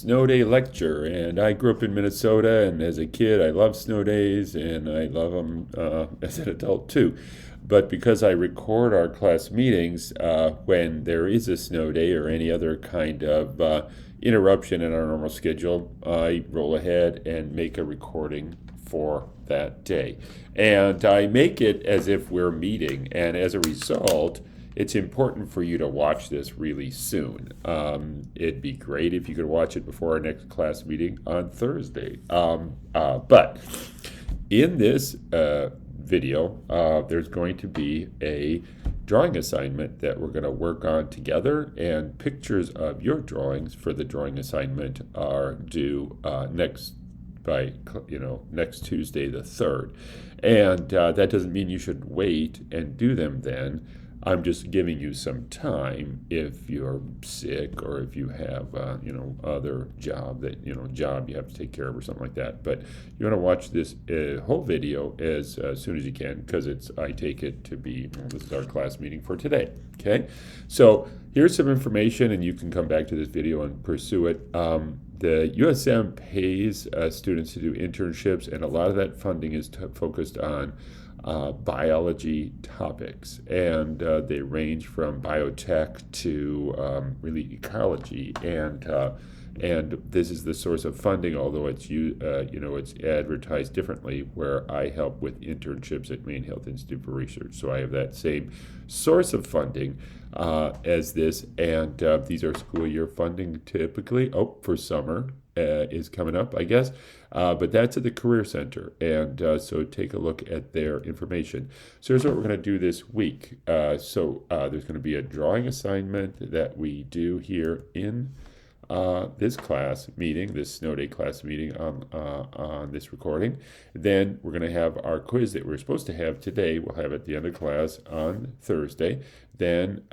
snow day lecture. And I grew up in Minnesota, and as a kid, I loved snow days, and I love them as an adult too. But because I record our class meetings when there is a snow day or any other kind of interruption in our normal schedule, I roll ahead and make a recording for that day. And I make it as if we're meeting, and as a result, it's important for you to watch this really soon. It'd be great if you could watch it before our next class meeting on Thursday. But in this video, there's going to be a drawing assignment that we're going to work on together, and pictures of your drawings for the drawing assignment are due next Tuesday the 3rd. And that doesn't mean you should wait and do them then. I'm just giving you some time if you're sick or if you have other job you have to take care of or something like that. But you want to watch this whole video as soon as you can, because I take it to be, this is our class meeting for today. Okay, so here's some information, and you can come back to this video and pursue it. The USM pays students to do internships, and a lot of that funding is focused on biology topics, and they range from biotech to really ecology, and this is the source of funding, although it's advertised differently, where I help with internships at Maine Health Institute for Research. So I have that same source of funding as this, and these are school year funding typically. For summer is coming up, I guess, but that's at the Career Center, and so take a look at their information. So here's what we're going to do this week. There's going to be a drawing assignment that we do here in this class meeting, this snow day class meeting on this recording. Then we're going to have our quiz that we're supposed to have today. We'll have at the end of class on Thursday. Then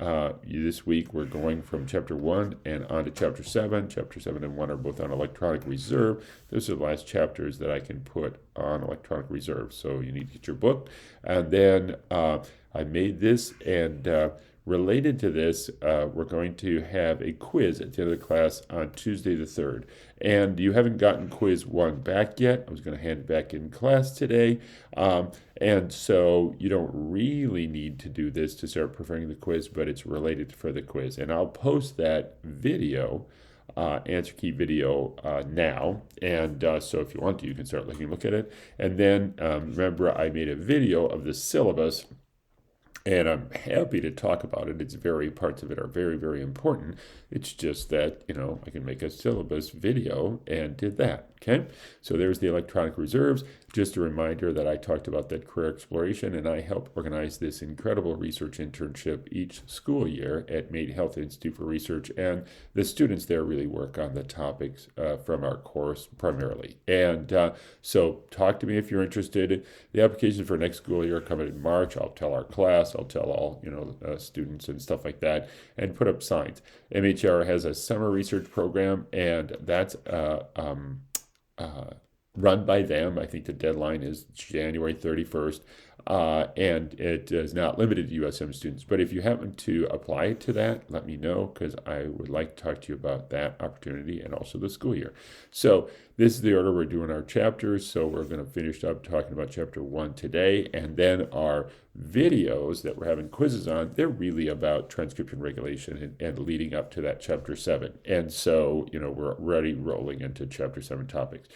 this week we're going from chapter 1 and on to chapter 7. Chapter 7 and 1 are both on electronic reserve. Those are the last chapters that I can put on electronic reserve. So you need to get your book. And then I made this, and related to this, we're going to have a quiz at the end of the class on Tuesday the 3rd. And you haven't gotten quiz 1 back yet. I was going to hand it back in class today. And so you don't really need to do this to start preparing the quiz, but it's related for the quiz. And I'll post that video, answer key video, now. And so if you want to, you can start look at it. And then remember, I made a video of the syllabus, and I'm happy to talk about it. Parts of it are very, very important. It's just that, I can make a syllabus video and did that, okay? So there's the electronic reserves. Just a reminder that I talked about that career exploration, and I help organize this incredible research internship each school year at Maine Health Institute for Research, and the students there really work on the topics from our course primarily. And so talk to me if you're interested. The applications for next school year are coming in March. I'll tell our class, I'll tell all students and stuff like that, and put up signs. MHR has a summer research program, and that's run by them. I think the deadline is January 31st, and it is not limited to USM students. But if you happen to apply to that, let me know, because I would like to talk to you about that opportunity and also the school year. So this is the order we're doing our chapters. So we're going to finish up talking about chapter 1 today, and then our videos that we're having quizzes on, they're really about transcription regulation and leading up to that chapter 7. And so, we're already rolling into chapter 7 topics.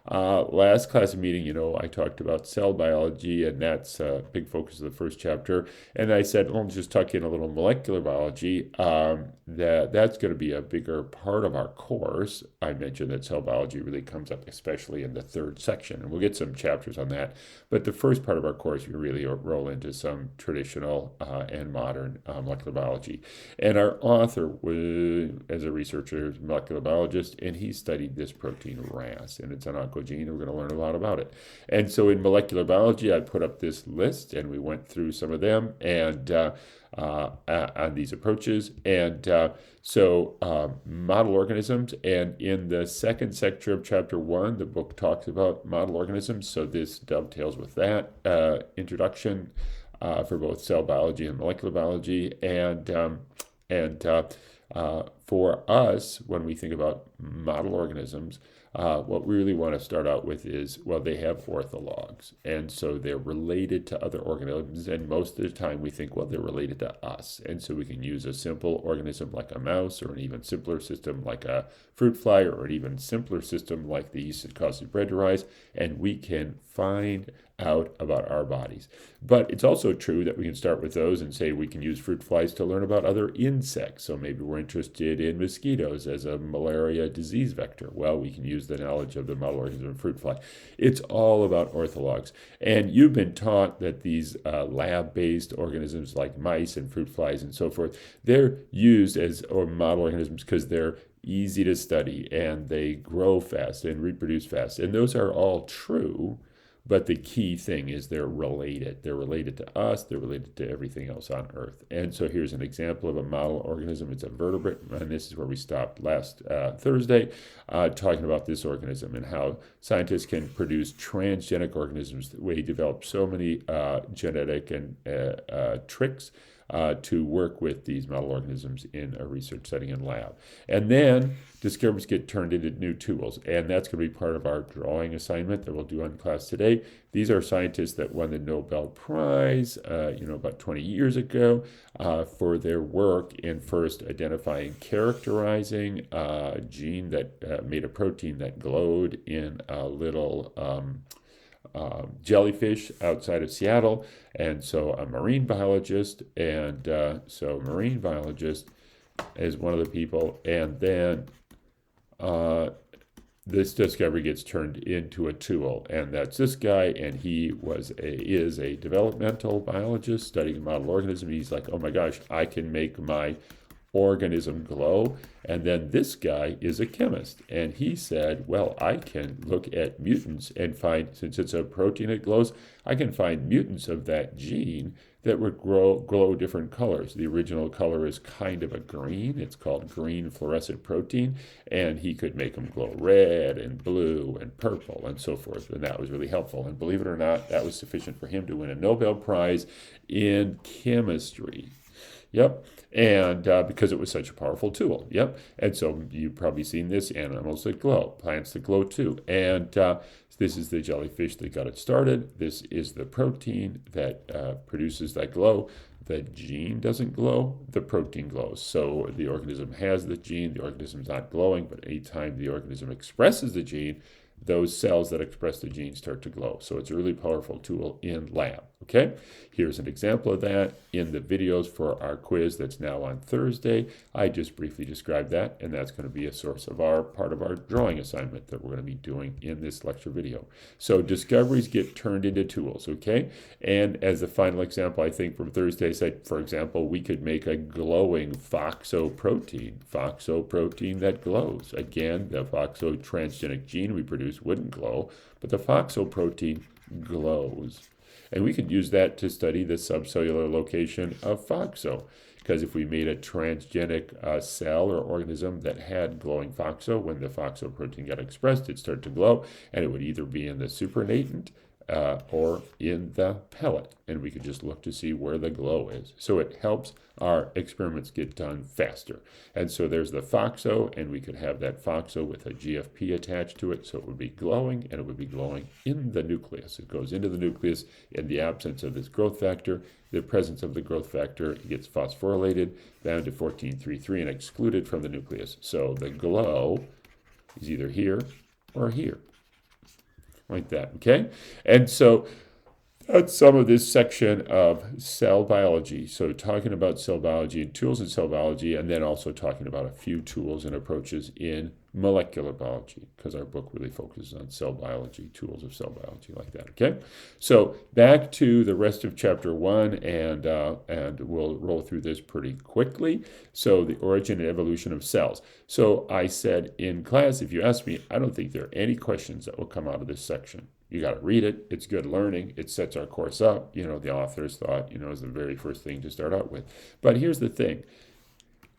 Last class meeting, I talked about cell biology, and that's a big focus of the first chapter. And I said, I'll just tuck in a little molecular biology. That's going to be a bigger part of our course. I mentioned that cell biology really comes up, especially in the 3rd section, and we'll get some chapters on that. But the first part of our course, we really roll into some traditional and modern molecular biology. And our author was, as a researcher, is a molecular biologist, and he studied this protein RAS, and it's an oncogene, and we're going to learn a lot about it. And so in molecular biology, I put up this list, and we went through some of them, and on these approaches. And model organisms, and in the second section of chapter 1, the book talks about model organisms, so this dovetails with that introduction for both cell biology and molecular biology. And For us, when we think about model organisms, what we really want to start out with is, well, they have orthologs, and so they're related to other organisms, and most of the time we think, well, they're related to us, and so we can use a simple organism like a mouse, or an even simpler system like a fruit fly, or an even simpler system like the yeast that causes bread to rise, and we can find out about our bodies. But it's also true that we can start with those and say we can use fruit flies to learn about other insects. So maybe we're interested in mosquitoes as a malaria disease vector. Well, we can use the knowledge of the model organism of fruit fly. It's all about orthologs. And you've been taught that these lab-based organisms like mice and fruit flies and so forth, they're used as model organisms because they're easy to study and they grow fast and reproduce fast. And those are all true. But the key thing is they're related. They're related to us. They're related to everything else on Earth. And so here's an example of a model organism. It's a vertebrate. And this is where we stopped last Thursday, talking about this organism and how scientists can produce transgenic organisms. We develop so many genetic and tricks to work with these model organisms in a research setting in lab. And then discoveries get turned into new tools, and that's going to be part of our drawing assignment that we'll do on class today. These are scientists that won the Nobel Prize, about 20 years ago, for their work in first identifying, characterizing a gene that made a protein that glowed in a little jellyfish outside of Seattle, and so a marine biologist, and so marine biologist is one of the people, and then this discovery gets turned into a tool, and that's this guy, and he is a developmental biologist studying a model organism. He's like, oh my gosh, I can make my organism glow. And then this guy is a chemist, and he said, well, I can look at mutants and find, since it's a protein that glows, I can find mutants of that gene that would glow different colors. The original color is kind of a green. It's called green fluorescent protein, and he could make them glow red and blue and purple and so forth, and that was really helpful. And believe it or not, that was sufficient for him to win a Nobel Prize in chemistry. Yep. And because it was such a powerful tool. Yep. And so you've probably seen this, animals that glow, plants that glow too. And this is the jellyfish that got it started. This is the protein that produces that glow. The gene doesn't glow, the protein glows. So the organism has the gene, the organism's not glowing, but anytime the organism expresses the gene, those cells that express the gene start to glow. So it's a really powerful tool in lab. Okay, here's an example of that in the videos for our quiz that's now on Thursday. I just briefly described that, and that's going to be a source of part of our drawing assignment that we're going to be doing in this lecture video. So discoveries get turned into tools, okay? And as a final example, I think from Thursday, I said, for example, we could make a glowing foxoprotein that glows. Again, the foxo transgenic gene we produce wouldn't glow, but the foxoprotein glows. And we could use that to study the subcellular location of foxo, because if we made a transgenic cell or organism that had glowing foxo, when the foxo protein got expressed, it'd start to glow, and it would either be in the supernatant or in the pellet, and we could just look to see where the glow is. So it helps our experiments get done faster. And so there's the foxo, and we could have that foxo with a GFP attached to it, so it would be glowing, and it would be glowing in the nucleus. It goes into the nucleus in the absence of this growth factor. The presence of the growth factor gets phosphorylated down to 14,3,3 and excluded from the nucleus. So the glow is either here or here. Like that, okay? And so that's some of this section of cell biology. So talking about cell biology and tools in cell biology, and then also talking about a few tools and approaches in molecular biology, because our book really focuses on cell biology, tools of cell biology, like that, okay? So back to the rest of chapter 1, and we'll roll through this pretty quickly. So the origin and evolution of cells. So I said in class, if you ask me, I don't think there are any questions that will come out of this section. You got to read it. It's good learning. It sets our course up. The authors thought, is the very first thing to start out with. But here's the thing.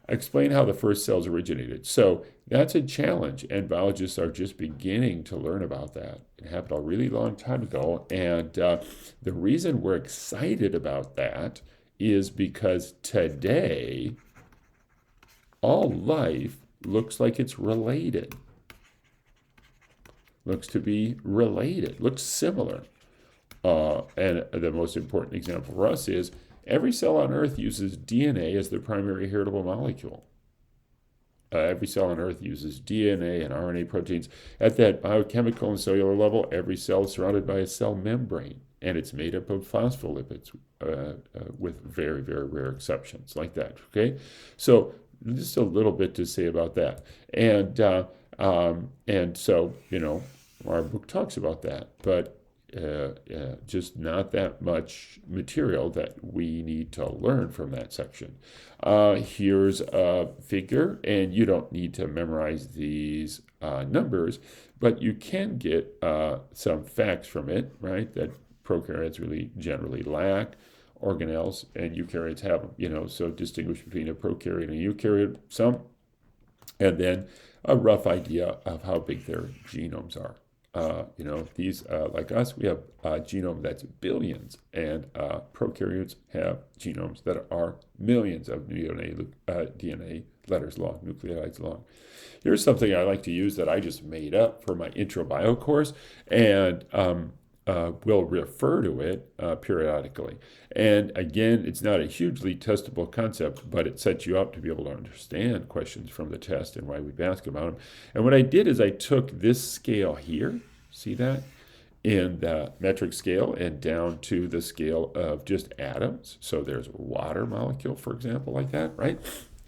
Explain how the first cells originated. So that's a challenge, and biologists are just beginning to learn about that. It happened a really long time ago, and the reason we're excited about that is because today all life looks like it's related. Looks to be related, looks similar. And the most important example for us is every cell on Earth uses DNA as their primary heritable molecule. Every cell on Earth uses DNA and RNA proteins. At that biochemical and cellular level, every cell is surrounded by a cell membrane, and it's made up of phospholipids with very, very rare exceptions like that, okay? So just a little bit to say about that. And so, our book talks about that, but just not that much material that we need to learn from that section. Here's a figure, and you don't need to memorize these numbers, but you can get some facts from it, right? That prokaryotes really generally lack organelles, and eukaryotes have them, so distinguish between a prokaryote and a eukaryote, some, and then a rough idea of how big their genomes are. These, like us, we have a genome that's billions, and prokaryotes have genomes that are millions of DNA letters long, nucleotides long. Here's something I like to use that I just made up for my intro bio course, and we'll refer to it periodically. And again, it's not a hugely testable concept, but it sets you up to be able to understand questions from the test and why we ask about them. And what I did is I took this scale here, see that, in the metric scale, and down to the scale of just atoms. So there's a water molecule, for example, like that, right?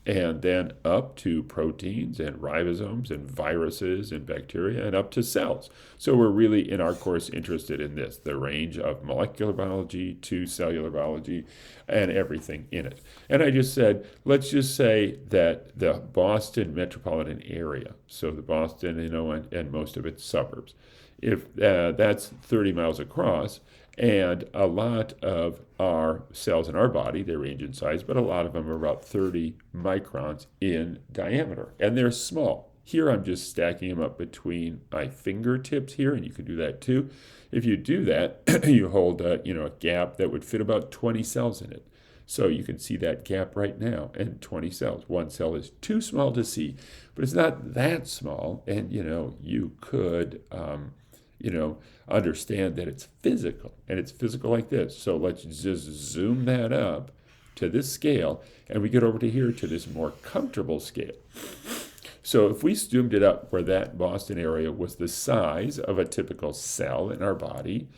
And then up to proteins and ribosomes and viruses and bacteria and up to cells. So we're really, in our course, interested in this, the range of molecular biology to cellular biology and everything in it. And I just said, let's just say that the Boston metropolitan area, so the Boston, and most of its suburbs, if that's 30 miles across, and a lot of our cells in our body, they range in size, but a lot of them are about 30 microns in diameter, and they're small. Here I'm just stacking them up between my fingertips here, and you can do that too. If you do that, you hold a gap that would fit about 20 cells in it. So you can see that gap right now, and 20 cells. One cell is too small to see, but it's not that small, and you could understand that it's physical, and it's physical like this. So let's just zoom that up to this scale, and we get over to here to this more comfortable scale. So if we zoomed it up where that Boston area was the size of a typical cell in our body,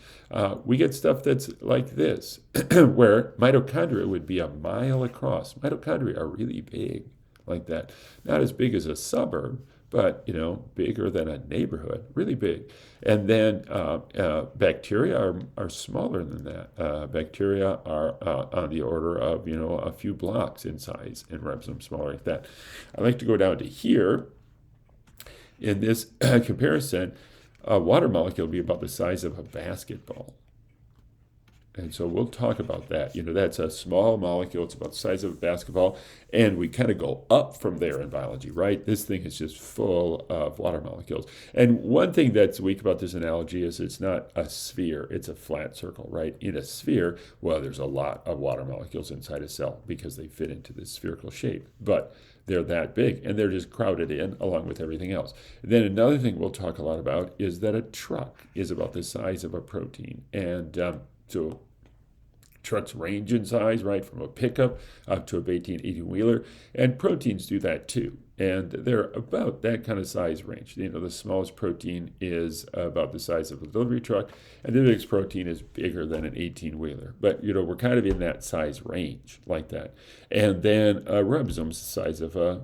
we get stuff that's like this, where mitochondria would be a mile across. Mitochondria are really big like that. Not as big as a suburb, but bigger than a neighborhood, really big. And then bacteria are smaller than that. Bacteria are on the order of a few blocks in size, and ribosomes smaller like that. I like to go down to here. In this comparison, a water molecule will be about the size of a basketball. And so we'll talk about that. That's a small molecule. It's about the size of a basketball. And we kind of go up from there in biology, right? This thing is just full of water molecules. And one thing that's weak about this analogy is it's not a sphere. It's a flat circle, right? In a sphere, well, there's a lot of water molecules inside a cell because they fit into this spherical shape. But they're that big, and they're just crowded in along with everything else. Then another thing we'll talk a lot about is that a truck is about the size of a protein. And so trucks range in size, right, from a pickup up to a 18-wheeler, and proteins do that too. And they're about that kind of size range. The smallest protein is about the size of a delivery truck, and the biggest protein is bigger than an 18-wheeler. But, we're kind of in that size range like that. And then a ribosome's the size of a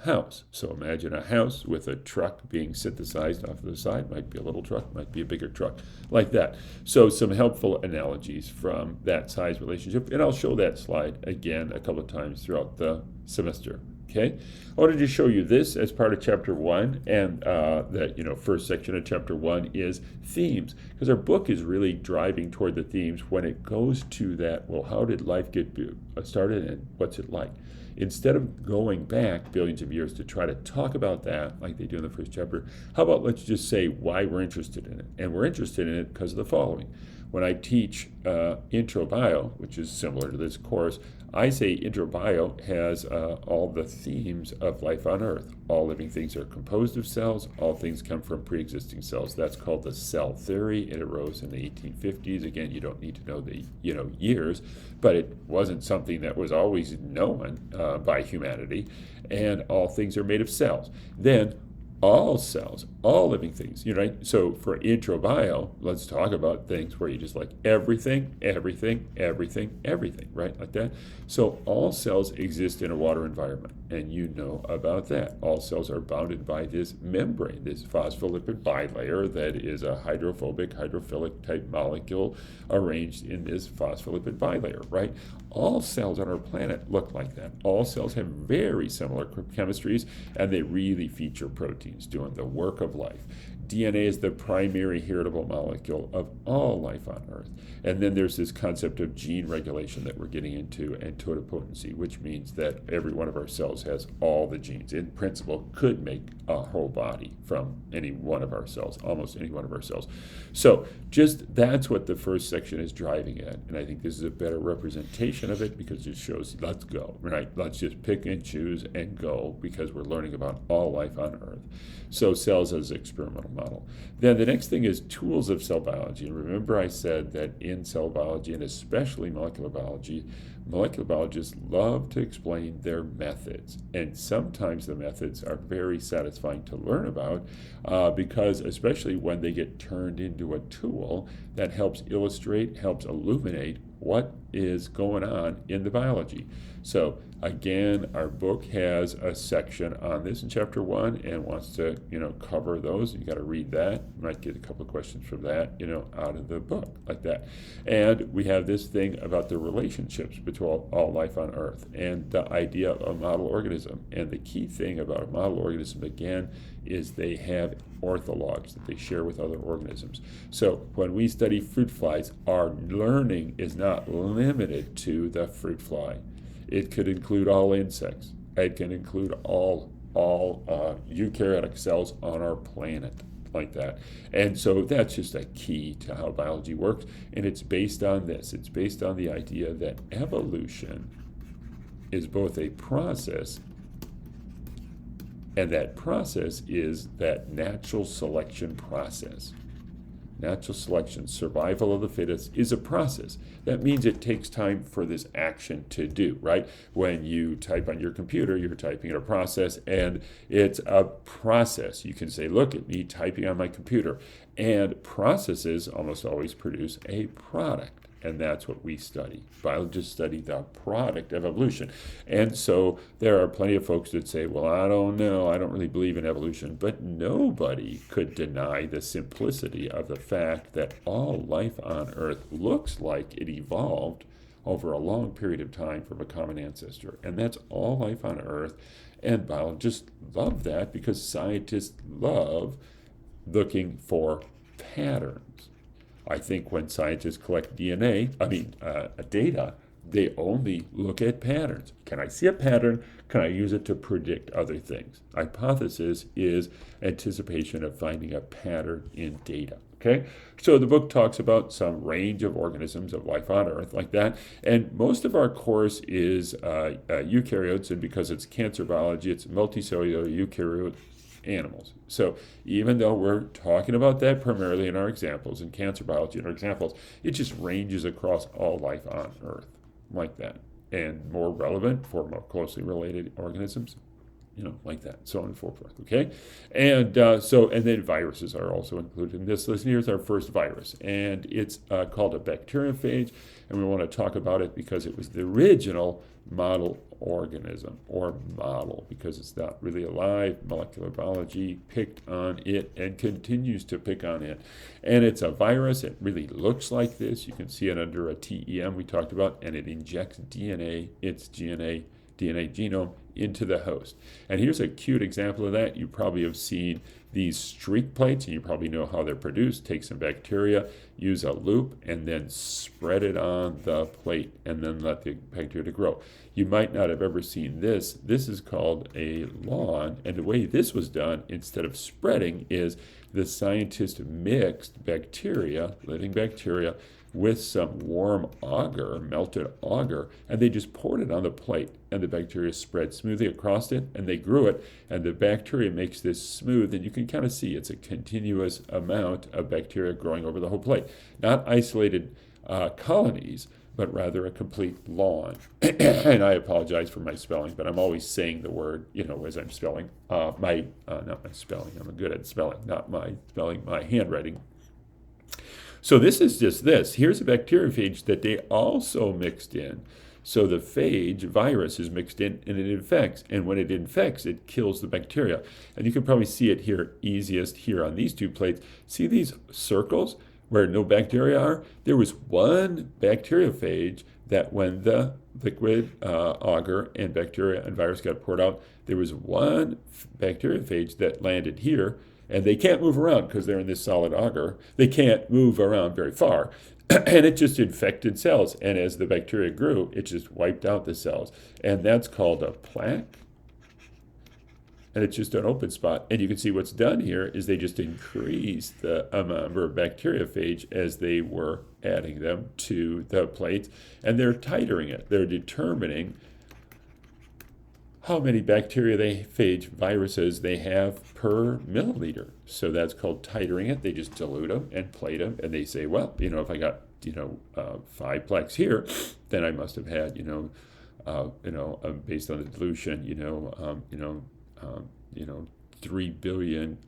house. So imagine a house with a truck being synthesized off to the side. Might be a little truck, might be a bigger truck, like that. So some helpful analogies from that size relationship. And I'll show that slide again a couple of times throughout the semester. Okay, I wanted to show you this as part of chapter 1, and the first section of chapter 1 is themes, because our book is really driving toward the themes when it goes to that, well, how did life get started and what's it like? Instead of going back billions of years to try to talk about that like they do in the first chapter, how about let's just say why we're interested in it? And we're interested in it because of the following. When I teach intro bio, which is similar to this course, I say IntroBio has all the themes of life on Earth. All living things are composed of cells. All things come from pre-existing cells. That's called the cell theory. It arose in the 1850s. Again, you don't need to know the years, but it wasn't something that was always known by humanity. And all things are made of cells. Then all cells, all living things, right? So for IntroBio, let's talk about things where you just like everything, everything, everything, everything, right? Like that. So all cells exist in a water environment, and you know about that. All cells are bounded by this membrane, this phospholipid bilayer that is a hydrophobic, hydrophilic type molecule arranged in this phospholipid bilayer, right? All cells on our planet look like that. All cells have very similar chemistries, and they really feature proteins doing the work of life. DNA is the primary heritable molecule of all life on Earth. And then there's this concept of gene regulation that we're getting into, and totipotency, which means that every one of our cells has all the genes. In principle, could make a whole body from any one of our cells, almost any one of our cells. So just that's what the first section is driving at. And I think this is a better representation of it because it shows, let's go, right? Let's just pick and choose and go because we're learning about all life on Earth. So cells as experimental model. Then the next thing is tools of cell biology. And remember I said that in cell biology, and especially molecular biologists love to explain their methods. And sometimes the methods are very satisfying to learn about because especially when they get turned into a tool that helps illustrate, helps illuminate what is going on in the biology. So again, our book has a section on this in chapter 1 and wants to, cover those. You got to read that. You might get a couple of questions from that, out of the book like that. And we have this thing about the relationships between all life on Earth and the idea of a model organism. And the key thing about a model organism, again, is they have orthologs that they share with other organisms. So when we study fruit flies, our learning is not limited to the fruit fly. It could include all insects. It can include all eukaryotic cells on our planet, like that. And so that's just a key to how biology works. And it's based on this. It's based on the idea that evolution is both a process, and that process is that natural selection process. Natural selection, survival of the fittest, is a process. That means it takes time for this action to do, right? When you type on your computer, you're typing in a process, and it's a process. You can say, look at me typing on my computer. And processes almost always produce a product. And that's what we study. Biologists study the product of evolution. And so there are plenty of folks that say, well, I don't know, I don't really believe in evolution. But nobody could deny the simplicity of the fact that all life on Earth looks like it evolved over a long period of time from a common ancestor. And that's all life on Earth. And biologists love that because scientists love looking for patterns. I think when scientists collect data, they only look at patterns. Can I see a pattern? Can I use it to predict other things? Hypothesis is anticipation of finding a pattern in data. Okay, so the book talks about some range of organisms of life on Earth like that, and most of our course is eukaryotes, and because it's cancer biology, it's multicellular eukaryote animals. So even though we're talking about that primarily in our examples, in cancer biology in our examples, it just ranges across all life on Earth like that, and more relevant for more closely related organisms, like that, so on and so forth, okay? And then viruses are also included in this. Listen, here's our first virus, and it's called a bacteriophage, and we want to talk about it because it was the original model organism, or model, because it's not really alive. Molecular biology picked on it and continues to pick on it. And it's a virus. It really looks like this. You can see it under a TEM we talked about, and it injects its DNA genome into the host. And here's a cute example of that. You probably have seen these streak plates, and you probably know how they're produced. Take some bacteria, use a loop, and then spread it on the plate, and then let the bacteria grow. You might not have ever seen this. This is called a lawn, and the way this was done, instead of spreading, is the scientist mixed bacteria, living bacteria, with some warm agar, melted agar, and they just poured it on the plate, and the bacteria spread smoothly across it, and they grew it, and the bacteria makes this smooth, and you can kind of see it's a continuous amount of bacteria growing over the whole plate. Not isolated colonies, but rather a complete lawn. And I apologize for my spelling, but I'm always saying the word, as I'm spelling. Not my spelling, I'm good at spelling, not my spelling, my handwriting. So this is just this. Here's a bacteriophage that they also mixed in. So the phage virus is mixed in and it infects. And when it infects, it kills the bacteria. And you can probably see it here easiest here on these two plates. See these circles where no bacteria are? There was one bacteriophage that when the liquid agar and bacteria and virus got poured out, there was one bacteriophage that landed here. And they can't move around because they're in this solid agar. They can't move around very far. And it just infected cells. And as the bacteria grew, it just wiped out the cells. And that's called a plaque. And it's just an open spot. And you can see what's done here is they just increased the number of bacteriophage as they were adding them to the plates. And they're titering it. They're determining how many bacteriophage viruses they have per milliliter. So that's called titering it. They just dilute them and plate them, and they say, well, if I got 5 plaques here, then I must have had based on the dilution, 3 billion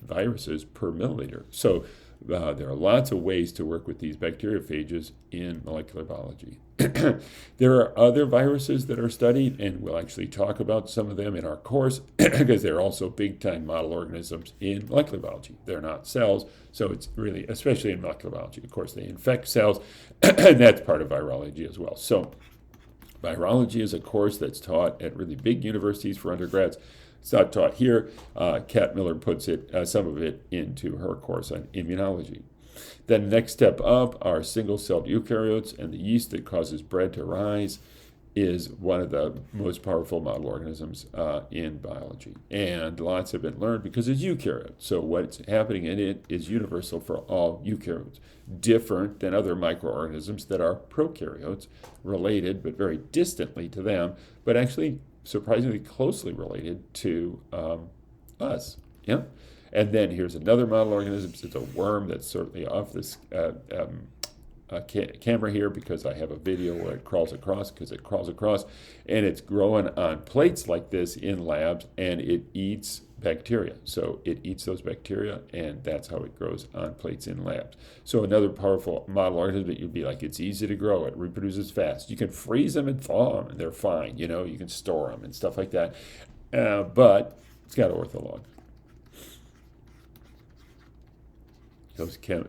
viruses per milliliter. So there are lots of ways to work with these bacteriophages in molecular biology. There are other viruses that are studied, and we'll actually talk about some of them in our course because they're also big-time model organisms in molecular biology. They're not cells, so it's really, especially in molecular biology, of course, they infect cells, and that's part of virology as well. So virology is a course that's taught at really big universities for undergrads. It's not taught here. Kat Miller puts some of it into her course on immunology. Then next step up are single-celled eukaryotes, and the yeast that causes bread to rise is one of the most powerful model organisms in biology. And lots have been learned because it's eukaryote. So what's happening in it is universal for all eukaryotes, different than other microorganisms that are prokaryotes, related but very distantly to them, but actually surprisingly closely related to us. Yeah. And then here's another model organism. It's a worm that's certainly off this camera here because I have a video where it crawls across, and it's growing on plates like this in labs, and it eats bacteria. So it eats those bacteria, and that's how it grows on plates in labs. So another powerful model organism that you'd be like, it's easy to grow, it reproduces fast. You can freeze them and thaw them, and they're fine. You can store them and stuff like that. But it's got orthologs.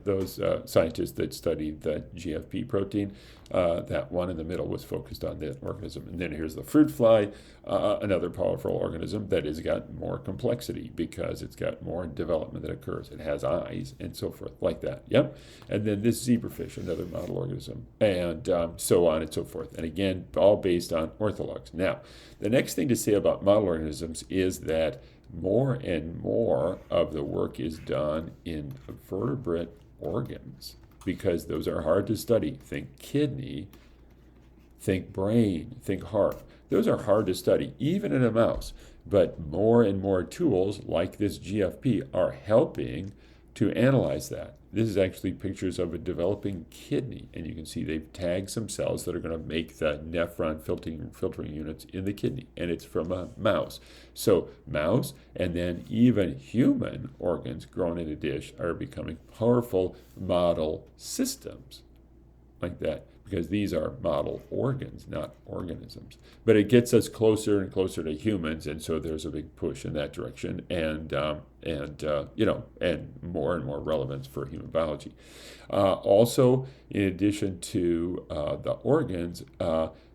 Those scientists that studied the GFP protein, that one in the middle was focused on that organism. And then here's the fruit fly, another powerful organism that has got more complexity because it's got more development that occurs. It has eyes and so forth, like that. Yep. And then this zebrafish, another model organism, and so on and so forth. And again, all based on orthologs. Now, the next thing to say about model organisms is that more and more of the work is done in vertebrate organs because those are hard to study. Think kidney, think brain, think heart. Those are hard to study, even in a mouse. But more and more tools like this GFP are helping to analyze that. This is actually pictures of a developing kidney, and you can see they've tagged some cells that are going to make the nephron filtering units in the kidney, and it's from a mouse. So mouse and then even human organs grown in a dish are becoming powerful model systems like that, because these are model organs, not organisms. But it gets us closer and closer to humans, and so there's a big push in that direction, and more and more relevance for human biology. Also, in addition to the organs,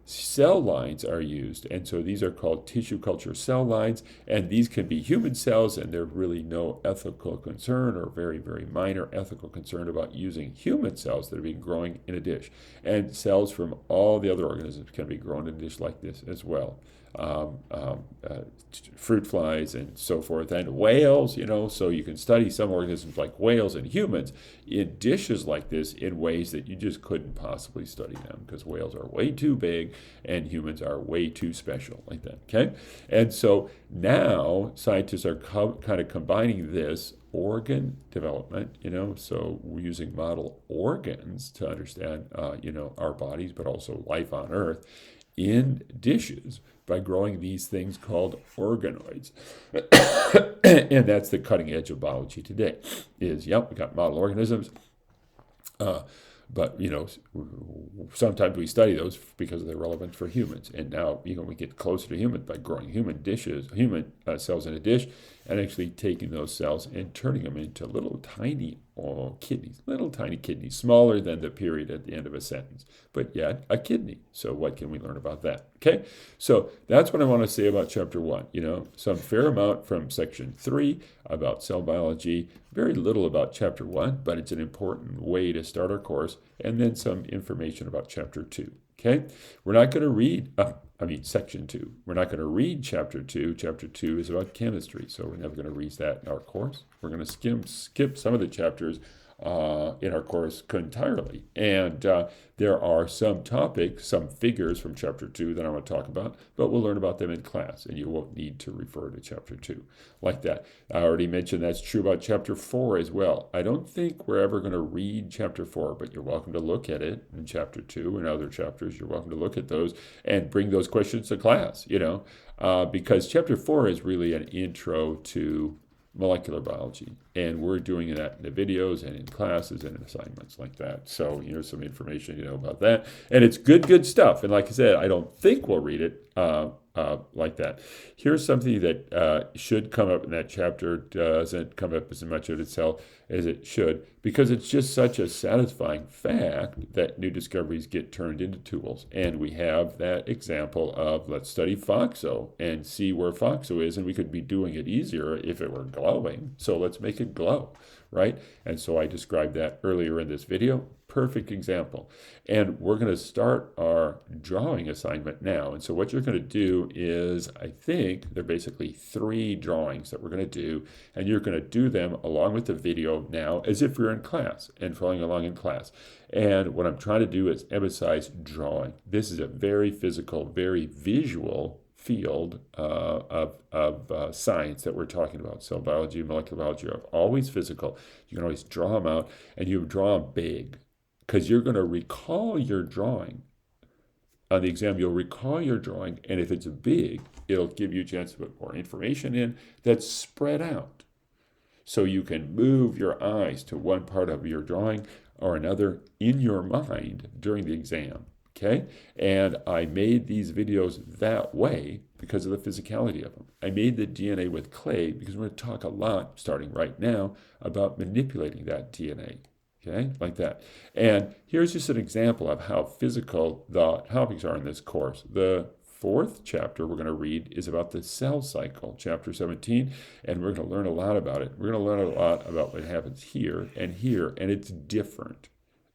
cell lines are used, and so these are called tissue culture cell lines, and these can be human cells, and there's really no ethical concern or very, very minor ethical concern about using human cells that are being growing in a dish. And cells from all the other organisms can be grown in a dish like this as well. fruit flies and so forth, and whales, so you can study some organisms like whales and humans in dishes like this in ways that you just couldn't possibly study them because whales are way too big and humans are way too special like that, okay? And so now scientists are kind of combining this organ development, so we're using model organs to understand, our bodies, but also life on Earth in dishes by growing these things called organoids. And that's the cutting edge of biology today is, we got model organisms. But sometimes we study those because they're relevant for humans. And now we get closer to humans by growing human cells in a dish, and actually taking those cells and turning them into little tiny kidneys, smaller than the period at the end of a sentence, but yet a kidney. So what can we learn about that? Okay, so that's what I want to say about chapter 1. Some fair amount from section 3 about cell biology, very little about chapter 1, but it's an important way to start our course, and then some information about chapter 2. Okay, we're not going to read, section 2. We're not going to read chapter 2. Chapter 2 is about chemistry, so we're never going to read that in our course. We're going to skip some of the chapters in our course entirely. And there are some topics, some figures from chapter 2 that I want to talk about, but we'll learn about them in class, and you won't need to refer to chapter 2 like that. I already mentioned that's true about chapter 4 as well. I don't think we're ever going to read chapter 4, but you're welcome to look at it in chapter 2 and other chapters. You're welcome to look at those and bring those questions to class, because chapter 4 is really an intro to molecular biology, and we're doing that in the videos and in classes and in assignments like that. So here's some information about that, and it's good stuff. And like I said, I don't think we'll read it like that. Here's something that should come up in that chapter. Doesn't come up as much of itself as it should, because it's just such a satisfying fact that new discoveries get turned into tools. And we have that example of, let's study FOXO and see where FOXO is, and we could be doing it easier if it were glowing. So let's make it glow, right? And so I described that earlier in this video. Perfect example. And we're going to start our drawing assignment now. And so what you're going to do is, I think they're basically 3 drawings that we're going to do, and you're going to do them along with the video now as if you're in class and following along in class. And what I'm trying to do is emphasize drawing. This is a very physical, very visual field of science that we're talking about. Cell biology, molecular biology are always physical. You can always draw them out, and you draw them big, because you're going to recall your drawing. On the exam, you'll recall your drawing, and if it's big, it'll give you a chance to put more information in that's spread out. So you can move your eyes to one part of your drawing or another in your mind during the exam. Okay? And I made these videos that way because of the physicality of them. I made the DNA with clay because we're going to talk a lot, starting right now, about manipulating that DNA. Okay, like that. And here's just an example of how physical the topics are in this course. The 4th chapter we're going to read is about the cell cycle, chapter 17, and we're going to learn a lot about it. We're going to learn a lot about what happens here, and it's different.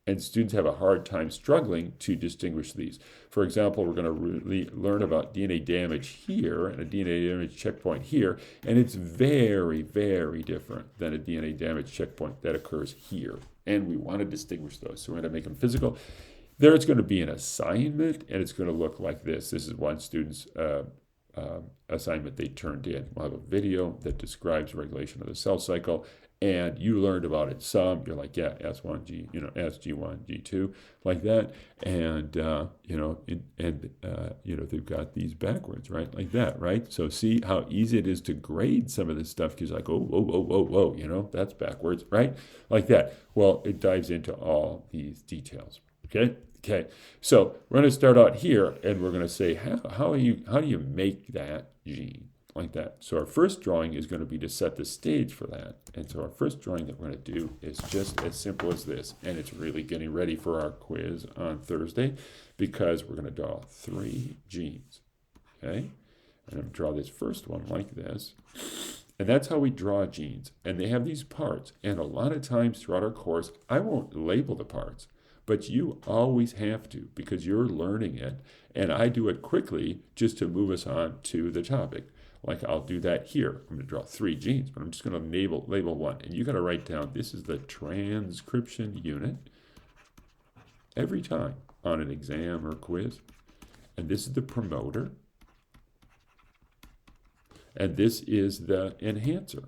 And students have a hard time struggling to distinguish these. For example, we're going to really learn about DNA damage here and a DNA damage checkpoint here, and it's very, very different than a DNA damage checkpoint that occurs here. And we want to distinguish those, so we're going to make them physical. There it's going to be an assignment, and it's going to look like this. This is one student's assignment they turned in. We'll have a video that describes regulation of the cell cycle, and you learned about it some. You're like, yeah, S1, SG1, G2, like that. And, they've got these backwards, right? Like that, right? So see how easy it is to grade some of this stuff, because like, whoa, that's backwards, right? Like that. Well, it dives into all these details, okay? Okay, so we're going to start out here, and we're going to say, how do you make that gene? Like that. So our first drawing is going to be to set the stage for that. And so our first drawing that we're going to do is just as simple as this. And it's really getting ready for our quiz on Thursday, because we're going to draw 3 genes. Okay? And I'm going to draw this first one like this. And that's how we draw genes. And they have these parts. And a lot of times throughout our course, I won't label the parts, but you always have to because you're learning it. And I do it quickly just to move us on to the topic. Like I'll do that here. I'm going to draw 3 genes, but I'm just going to label one. And you got to write down this is the transcription unit every time on an exam or quiz. And this is the promoter. And this is the enhancer.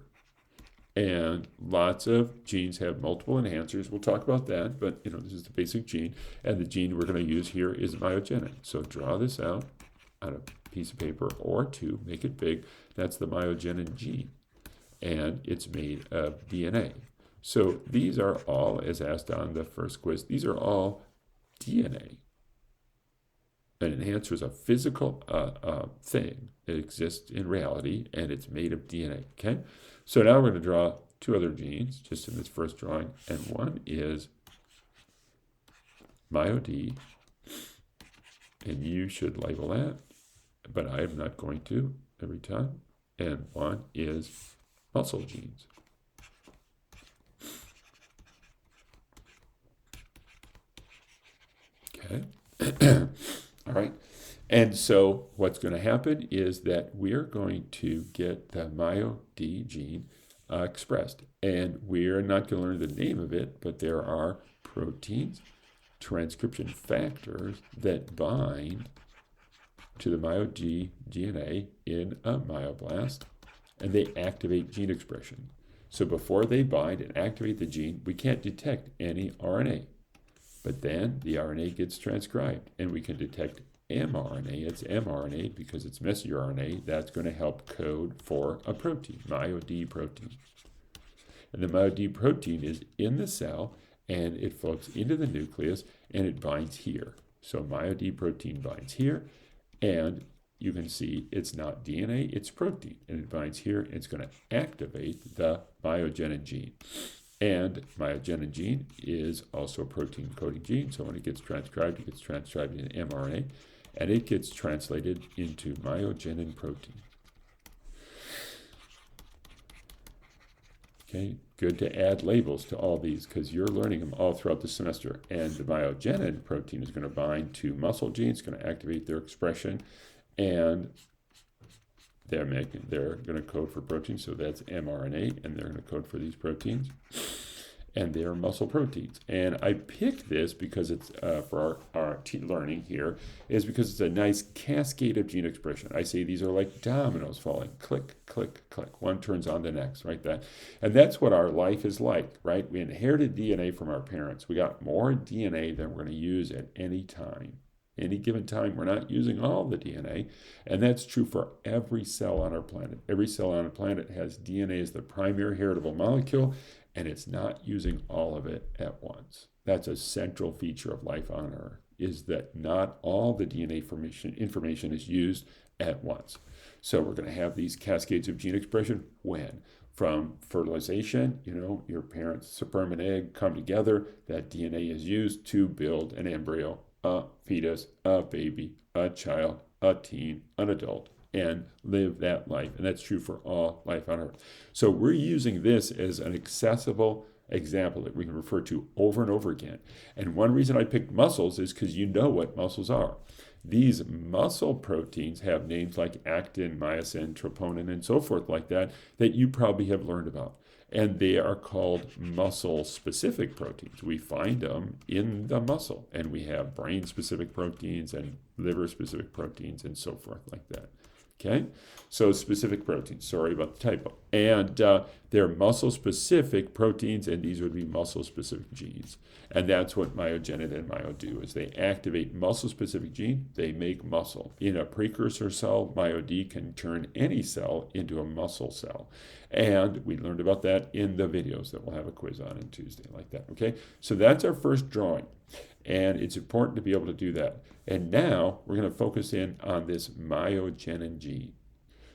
And lots of genes have multiple enhancers. We'll talk about that, but this is the basic gene. And the gene we're going to use here is myogenin. So draw this out on a piece of paper or 2, make it big. That's the myogenin gene. And it's made of DNA. So these are all, as asked on the first quiz, these are all DNA. An enhancer is a physical thing. It exists in reality, and it's made of DNA, okay? So now we're going to draw 2 other genes, just in this first drawing, and one is MyoD, and you should label that, but I am not going to every time, and one is muscle genes. Okay. All right. And so what's going to happen is that we're going to get the MyoD gene expressed. And we're not going to learn the name of it, but there are proteins, transcription factors that bind to the MyoD DNA in a myoblast, and they activate gene expression. So before they bind and activate the gene, we can't detect any RNA. But then the RNA gets transcribed, and we can detect mRNA. It's mRNA because it's messenger RNA. That's going to help code for a protein, MyoD protein. And the MyoD protein is in the cell, and it floats into the nucleus, and it binds here. So MyoD protein binds here, and you can see it's not DNA, it's protein. And it binds here, and it's going to activate the myogenin gene. And myogenin gene is also a protein coding gene. So when it gets transcribed in mRNA, and it gets translated into myogenin protein. Okay, good to add labels to all these because you're learning them all throughout the semester. And the myogenin protein is going to bind to muscle genes, going to activate their expression, and they're going to code for proteins. So that's mRNA, and they're going to code for these proteins. And they're muscle proteins. And I picked this because it's for our learning here, is because it's a nice cascade of gene expression. I say these are like dominoes falling, click, click, click. One turns on the next, right? And that's what our life is like, right? We inherited DNA from our parents. We got more DNA than we're going to use at any time. Any given time, we're not using all the DNA, and that's true for every cell on our planet. Every cell on our planet has DNA as the primary heritable molecule, and it's not using all of it at once. That's a central feature of life on Earth, is that not all the DNA information is used at once. So we're going to have these cascades of gene expression when? From fertilization, your parents' sperm and egg come together, that DNA is used to build an embryo, a fetus, a baby, a child, a teen, an adult, and live that life. And that's true for all life on Earth. So we're using this as an accessible example that we can refer to over and over again. And one reason I picked muscles is because you know what muscles are. These muscle proteins have names like actin, myosin, troponin, and so forth like that you probably have learned about. And they are called muscle-specific proteins. We find them in the muscle, and we have brain-specific proteins and liver-specific proteins and so forth like that. Okay, so specific proteins, sorry about the typo. And they're muscle-specific proteins, and these would be muscle-specific genes. And that's what myogenin and myo do, is they activate muscle-specific gene, they make muscle. In a precursor cell, MyoD can turn any cell into a muscle cell. And we learned about that in the videos that we'll have a quiz on Tuesday like that, okay? So that's our first drawing. And it's important to be able to do that. And now we're going to focus in on this myogenin gene.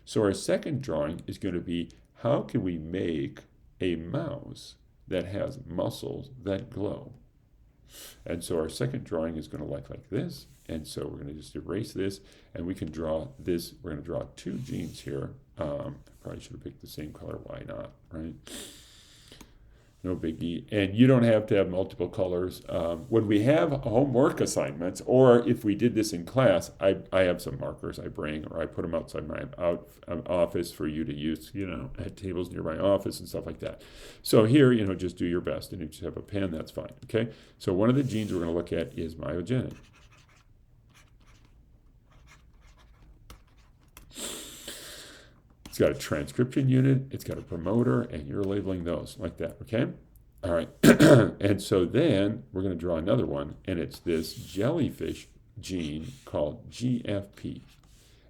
So our second drawing is going to be, how can we make a mouse that has muscles that glow? And so our second drawing is going to look like this. And so we're going to just erase this, and we can draw this. We're going to draw 2 genes here. Probably should have picked the same color. Why not, right? No biggie. And you don't have to have multiple colors. When we have homework assignments, or if we did this in class, I have some markers I bring, or I put them outside my office for you to use, at tables near my office and stuff like that. So here, just do your best. And if you have a pen, that's fine. Okay? So one of the genes we're going to look at is myogenin. It's got a transcription unit, it's got a promoter, and you're labeling those like that, okay? All right, and so then we're going to draw another one, and it's this jellyfish gene called GFP.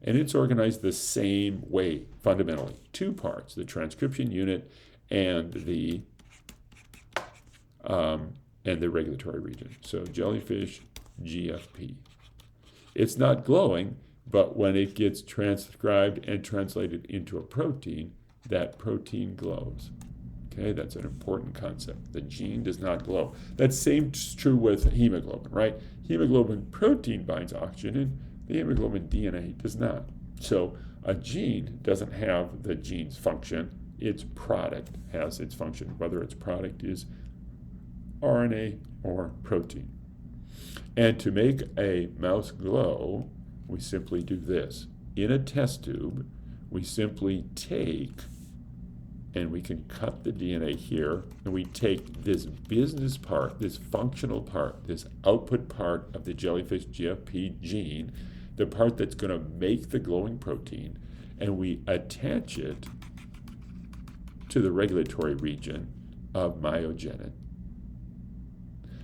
And it's organized the same way, fundamentally. Two parts, the transcription unit and the regulatory region. So jellyfish GFP. It's not glowing, but when it gets transcribed and translated into a protein, that protein glows. Okay, that's an important concept. The gene does not glow. That same is true with hemoglobin, right? Hemoglobin protein binds oxygen, the hemoglobin DNA does not. So a gene doesn't have the gene's function. Its product has its function, whether its product is RNA or protein. And to make a mouse glow, we simply do this. In a test tube, we simply take, and we can cut the DNA here, and we take this business part, this functional part, this output part of the jellyfish GFP gene, the part that's going to make the glowing protein, and we attach it to the regulatory region of myogenin.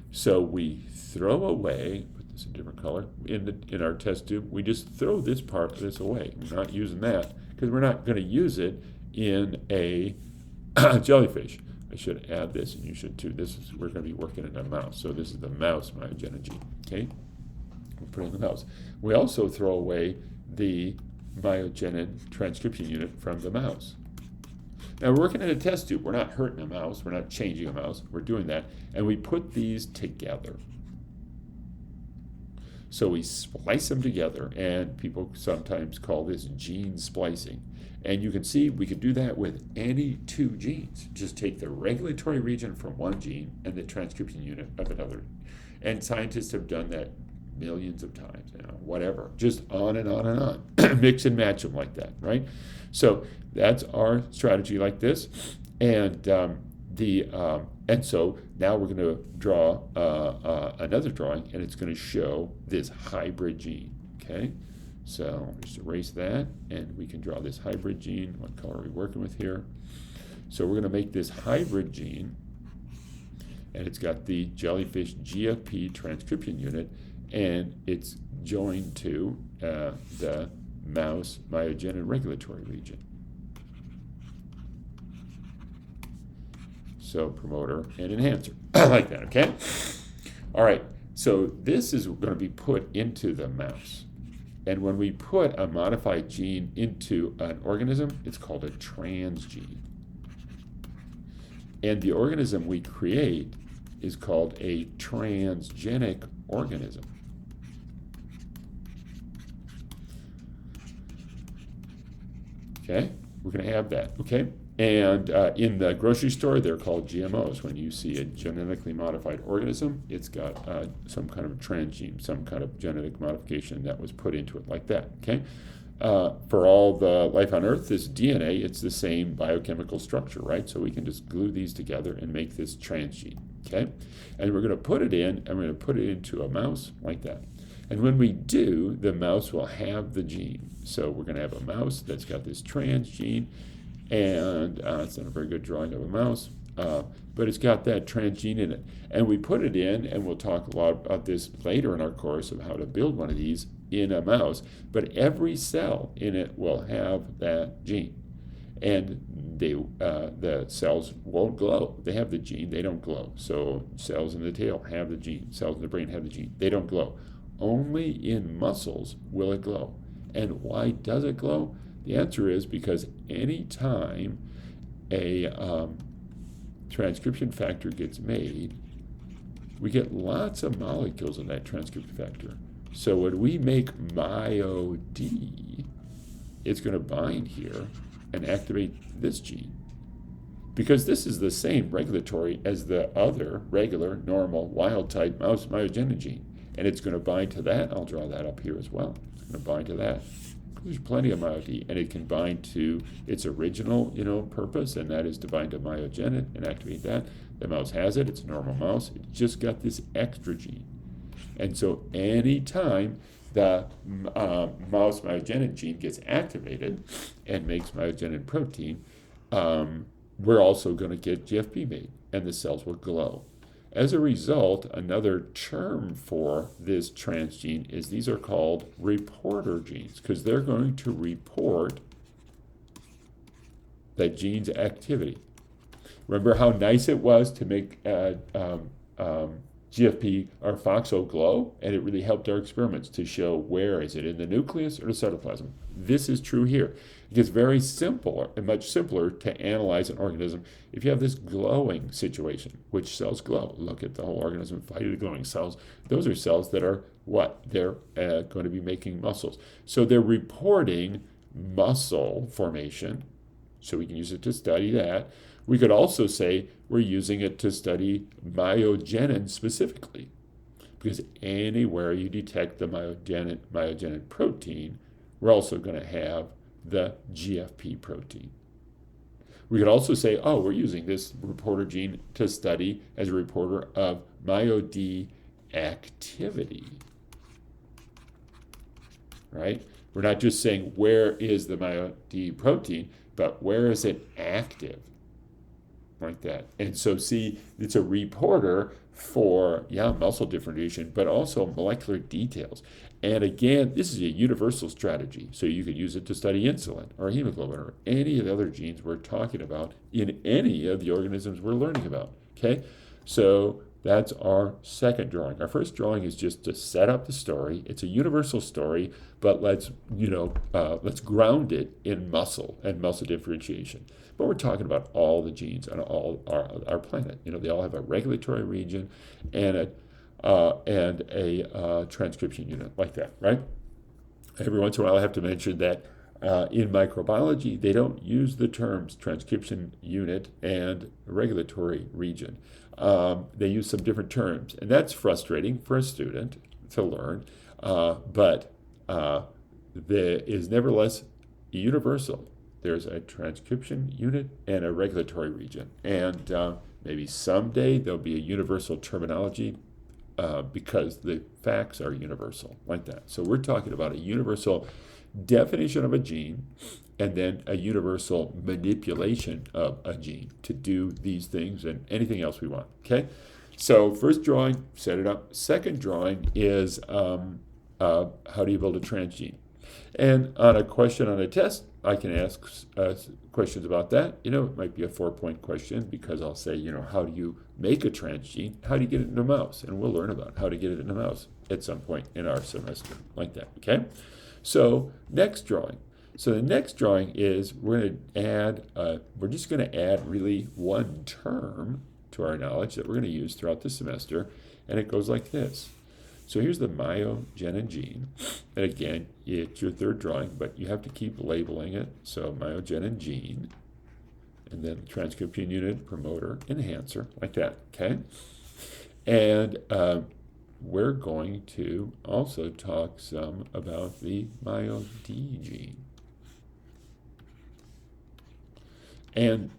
So we throw away, put this in a different color, in our test tube, we just throw this part of this away. We're not using that because we're not going to use it in a jellyfish. I should add this, and you should too. We're going to be working in a mouse. So this is the mouse myogenin gene. Okay, we'll put it in the mouse. We also throw away the myogenin transcription unit from the mouse. Now we're working in a test tube. We're not hurting a mouse. We're not changing a mouse. We're doing that, and we put these together. So we splice them together, and people sometimes call this gene splicing. And you can see we could do that with any two genes. Just take the regulatory region from one gene and the transcription unit of another. And scientists have done that millions of times, whatever. Just on and on and on. Mix and match them like that, right? So that's our strategy like this. And and so now we're going to draw another drawing, and it's going to show this hybrid gene, okay? So just erase that, and we can draw this hybrid gene. What color are we working with here? So we're going to make this hybrid gene, and it's got the jellyfish GFP transcription unit, and it's joined to the mouse myogenin regulatory region. So promoter and enhancer, like that, okay? All right, so this is going to be put into the mouse. And when we put a modified gene into an organism, it's called a transgene. And the organism we create is called a transgenic organism. Okay, we're going to have that, okay? And in the grocery store, they're called GMOs. When you see a genetically modified organism, it's got some kind of transgene, some kind of genetic modification that was put into it like that, okay? For all the life on Earth, this DNA, it's the same biochemical structure, right? So we can just glue these together and make this transgene, okay? And we're going to put it in, and we're going to put it into a mouse like that. And when we do, the mouse will have the gene. So we're going to have a mouse that's got this transgene, and it's not a very good drawing of a mouse, but it's got that transgene in it. And we put it in, and we'll talk a lot about this later in our course of how to build one of these in a mouse, but every cell in it will have that gene. And the cells won't glow. They have the gene, they don't glow. So cells in the tail have the gene, cells in the brain have the gene, they don't glow. Only in muscles will it glow. And why does it glow? The answer is because any time a transcription factor gets made, we get lots of molecules in that transcription factor. So when we make MyoD, it's going to bind here and activate this gene. because this is the same regulatory as the other regular, normal, wild-type mouse myogenin gene. And it's going to bind to that. I'll draw that up here as well. It's going to bind to that. There's plenty of MyoD, and it can bind to its original, purpose, and that is to bind to myogenin and activate that. The mouse has it. It's a normal mouse. It just got this extra gene. And so anytime the mouse myogenin gene gets activated and makes myogenin protein, we're also going to get GFP made, and the cells will glow. As a result, another term for this transgene is these are called reporter genes, because they're going to report that gene's activity. Remember how nice it was to make GFP or FOXO glow, and it really helped our experiments to show where is it in the nucleus or the cytoplasm. This is true here. It gets very simple and much simpler to analyze an organism if you have this glowing situation. Which cells glow? Look at the whole organism, fight the glowing cells. Those are cells that are what? They're going to be making muscles. So they're reporting muscle formation, so we can use it to study that. We could also say we're using it to study myogenin specifically, because anywhere you detect the myogenin protein, we're also going to have the GFP protein. We could also say, oh, we're using this reporter gene to study as a reporter of MyoD activity, right? We're not just saying where is the MyoD protein, but where is it active? Like that. And so see, it's a reporter for, muscle differentiation, but also molecular details. And again, this is a universal strategy. So you could use it to study insulin or hemoglobin or any of the other genes we're talking about in any of the organisms we're learning about. Okay? So that's our second drawing. Our first drawing is just to set up the story. It's a universal story, but let's ground it in muscle and muscle differentiation. But we're talking about all the genes on all our planet. They all have a regulatory region and a transcription unit like that, right? Every once in a while I have to mention that in microbiology, they don't use the terms transcription unit and regulatory region. They use some different terms, and that's frustrating for a student to learn, but there is nevertheless universal. There's a transcription unit and a regulatory region, and maybe someday there'll be a universal terminology because the facts are universal like that. So we're talking about a universal definition of a gene and then a universal manipulation of a gene to do these things and anything else we want. Okay, so first drawing, set it up. Second drawing is how do you build a transgene? And on a question on a test, I can ask questions about that. It might be a 4-point question because I'll say, how do you make a transgene? How do you get it in a mouse? And we'll learn about how to get it in a mouse at some point in our semester like that, okay? So next drawing. So the next drawing is we're just going to add really one term to our knowledge that we're going to use throughout the semester, and it goes like this. So here's the myogenin gene, and again, it's your third drawing, but you have to keep labeling it. So myogenin gene, and then transcription unit, promoter, enhancer, like that, okay? And we're going to also talk some about the MyoD gene. And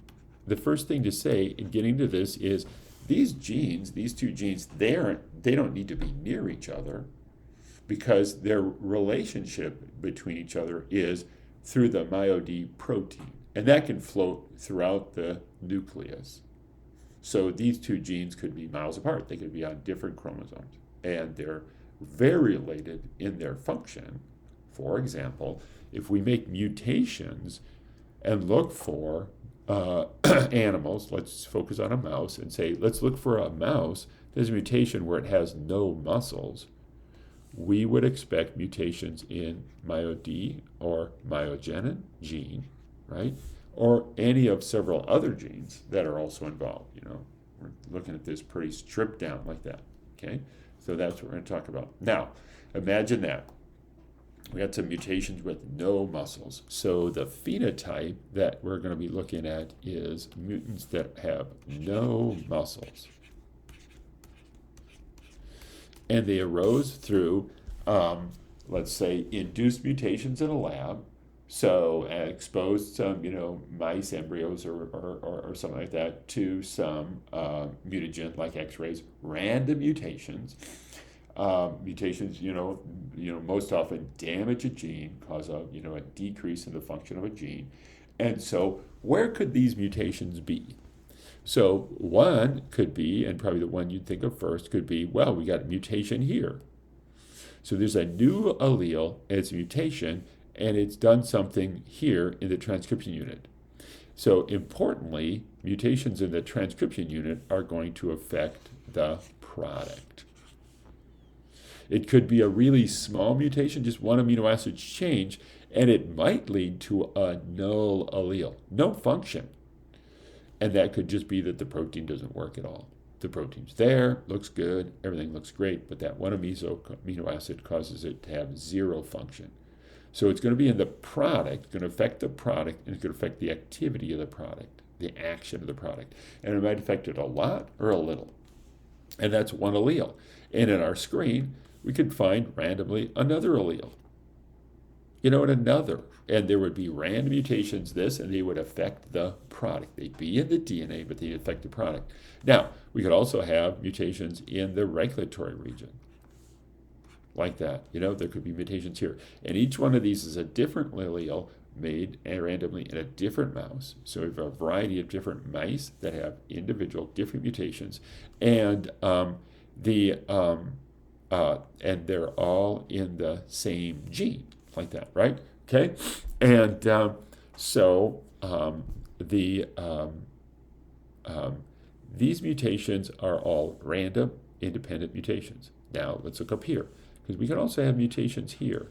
the first thing to say in getting to this is these genes, these two genes, they don't need to be near each other because their relationship between each other is through the MyoD protein. And that can float throughout the nucleus. So these two genes could be miles apart. They could be on different chromosomes. And they're very related in their function. For example, if we make mutations and look for animals, let's focus on a mouse and say, let's look for a mouse that has a mutation where it has no muscles, we would expect mutations in MyoD or myogenin gene, right? Or any of several other genes that are also involved. We're looking at this pretty stripped down like that, okay? So that's what we're going to talk about. Now, imagine that. We got some mutations with no muscles. So the phenotype that we're going to be looking at is mutants that have no muscles. And they arose through, let's say, induced mutations in a lab. So exposed some, mice embryos or something like that to some mutagen like X-rays, random mutations. Mutations, most often damage a gene, cause a decrease in the function of a gene. And so where could these mutations be? So one could be, and probably the one you'd think of first, could be, well, we got a mutation here. So there's a new allele, and it's a mutation, and it's done something here in the transcription unit. So importantly, mutations in the transcription unit are going to affect the product. It could be a really small mutation, just one amino acid change, and it might lead to a null allele, no function. And that could just be that the protein doesn't work at all. The protein's there, looks good, everything looks great, but that one amino acid causes it to have zero function. So it's going to be in the product, going to affect the product, and it's going to affect the activity of the product, the action of the product. And it might affect it a lot or a little. And that's one allele. And in our screen, we could find randomly another allele. And another. And there would be random mutations, and they would affect the product. They'd be in the DNA, but they'd affect the product. Now, we could also have mutations in the regulatory region. Like that. There could be mutations here. And each one of these is a different allele made randomly in a different mouse. So we have a variety of different mice that have individual different mutations. And they're all in the same gene, like that, right? Okay, and these mutations are all random, independent mutations. Now let's look up here, because we can also have mutations here,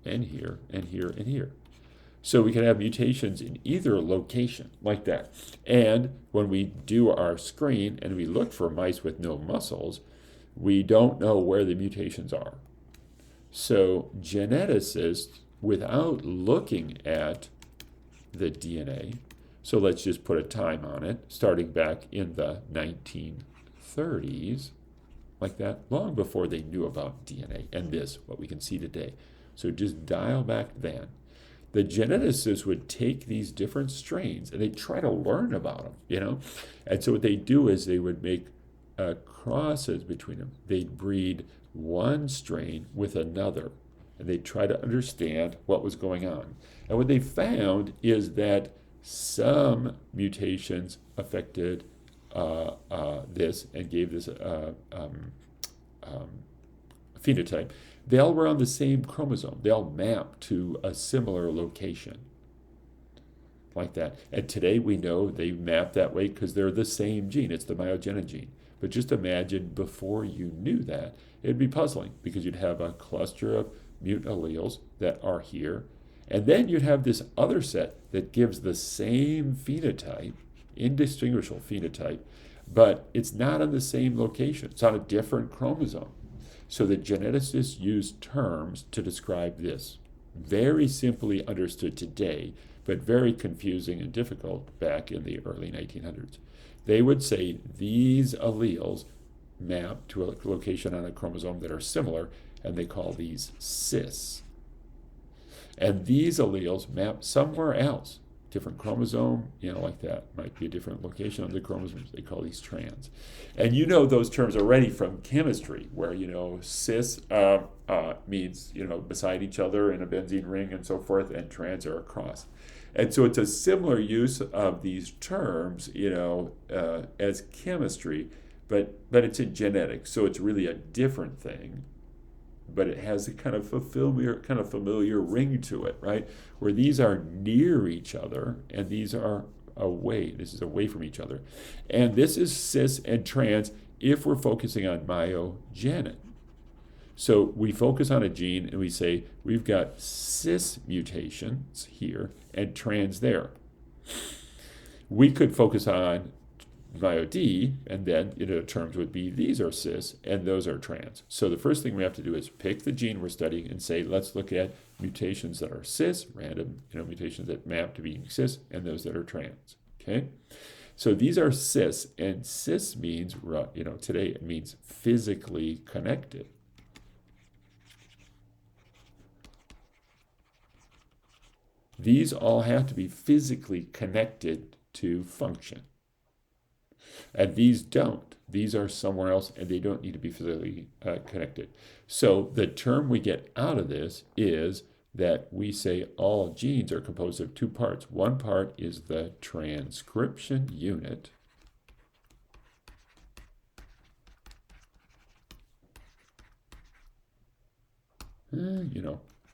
and here, and here, and here. So we can have mutations in either location, like that. And when we do our screen and we look for mice with no muscles, we don't know where the mutations are. So geneticists, without looking at the DNA, so let's just put a time on it, starting back in the 1930s, like that, long before they knew about DNA and this, what we can see today. So just dial back then. The geneticists would take these different strains and they'd try to learn about them, And so what they do is they would make crosses between them. They'd breed one strain with another, and they'd try to understand what was going on. And what they found is that some mutations affected this and gave this phenotype. They all were on the same chromosome. They all map to a similar location, like that. And today we know they map that way because they're the same gene. It's the myogenin gene. But just imagine before you knew that, it'd be puzzling because you'd have a cluster of mutant alleles that are here, and then you'd have this other set that gives the same phenotype, indistinguishable phenotype, but it's not on the same location. It's on a different chromosome. So the geneticists use terms to describe this. Very simply understood today, but very confusing and difficult back in the early 1900s. They would say these alleles map to a location on a chromosome that are similar, and they call these cis. And these alleles map somewhere else, different chromosome, like that. Might be a different location on the chromosomes. They call these trans. And those terms already from chemistry, where, cis means, beside each other in a benzene ring and so forth, and trans are across. And so it's a similar use of these terms, as chemistry, but it's in genetics. So it's really a different thing, but it has a kind of familiar ring to it, right? Where these are near each other and these are away. This is away from each other. And this is cis and trans if we're focusing on myogenin. So we focus on a gene and we say we've got cis mutations here and trans there. We could focus on MyoD, and then the terms would be these are cis and those are trans. So the first thing we have to do is pick the gene we're studying and say, let's look at mutations that are cis, random mutations that map to being cis, and those that are trans. Okay, so these are cis, and cis means today it means physically connected. These all have to be physically connected to function. And these don't. These are somewhere else, and they don't need to be physically connected. So the term we get out of this is that we say all genes are composed of two parts. One part is the transcription unit.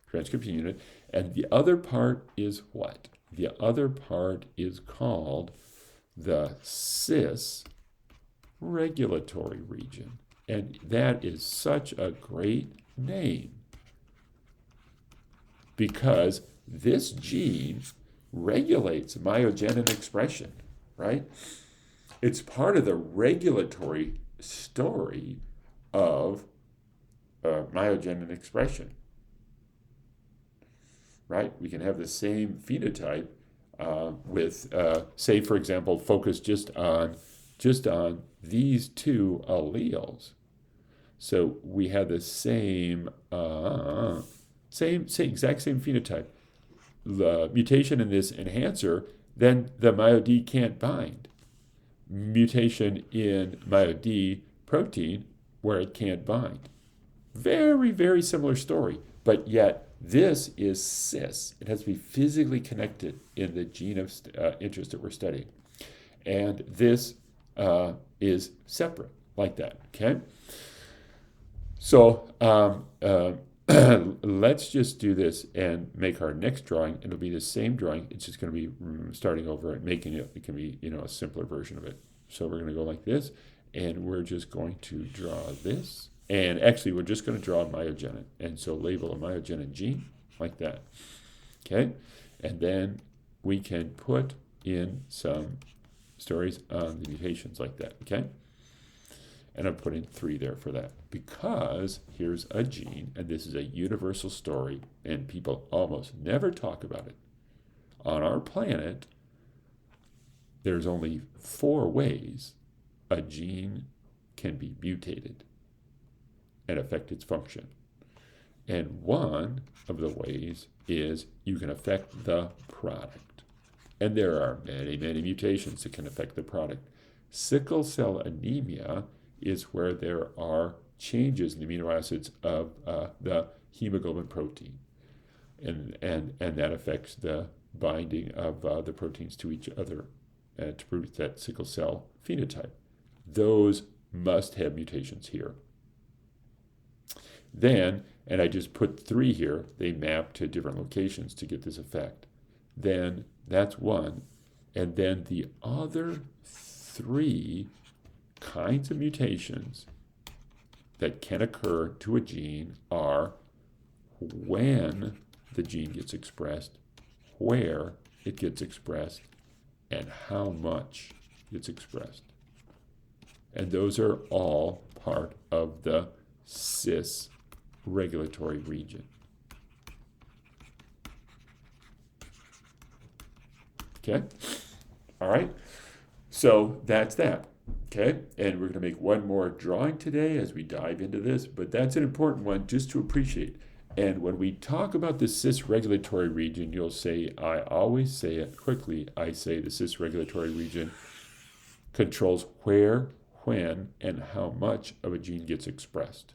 Transcription unit. And the other part is what? The other part is called the cis regulatory region. And that is such a great name because this gene regulates myogenin expression, right? It's part of the regulatory story of myogenin expression, right? We can have the same phenotype with, say, for example, focus just on these two alleles. So we have the same exact same phenotype. The mutation in this enhancer, then the MyoD can't bind. Mutation in MyoD protein where it can't bind. Very, very similar story, but yet this is cis. It has to be physically connected in the gene of interest that we're studying. And this is separate, like that, okay? So let's just do this and make our next drawing. It'll be the same drawing. It's just going to be starting over and making it. It can be, a simpler version of it. So we're going to go like this, and we're just going to draw this. And actually, we're just going to draw a myogenin. And so label a myogenin gene like that. Okay? And then we can put in some stories on the mutations like that. Okay? And I'm putting 3 there for that. Because here's a gene, and this is a universal story, and people almost never talk about it. On our planet, there's only 4 ways a gene can be mutated and affect its function. And one of the ways is you can affect the product. And there are many, many mutations that can affect the product. Sickle cell anemia is where there are changes in the amino acids of the hemoglobin protein. And that affects the binding of the proteins to each other to produce that sickle cell phenotype. Those must have mutations here. Then, and I just put 3 here, they map to different locations to get this effect. Then that's one. And then the other 3 kinds of mutations that can occur to a gene are when the gene gets expressed, where it gets expressed, and how much gets expressed. And those are all part of the cis regulatory region. Okay? All right? So that's that. Okay? And we're going to make one more drawing today as we dive into this, but that's an important one just to appreciate. And when we talk about the cis regulatory region, you'll say, I always say it quickly, I say the cis regulatory region controls where, when, and how much of a gene gets expressed.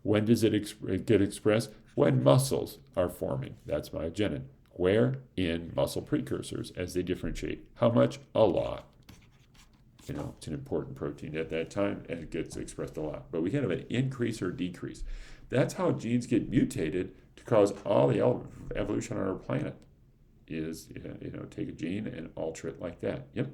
When does it get expressed? When muscles are forming. That's myogenin. Where? In muscle precursors as they differentiate. How much? A lot. It's an important protein at that time, and it gets expressed a lot. But we can have an increase or decrease. That's how genes get mutated to cause all the evolution on our planet. Is take a gene and alter it like that. Yep.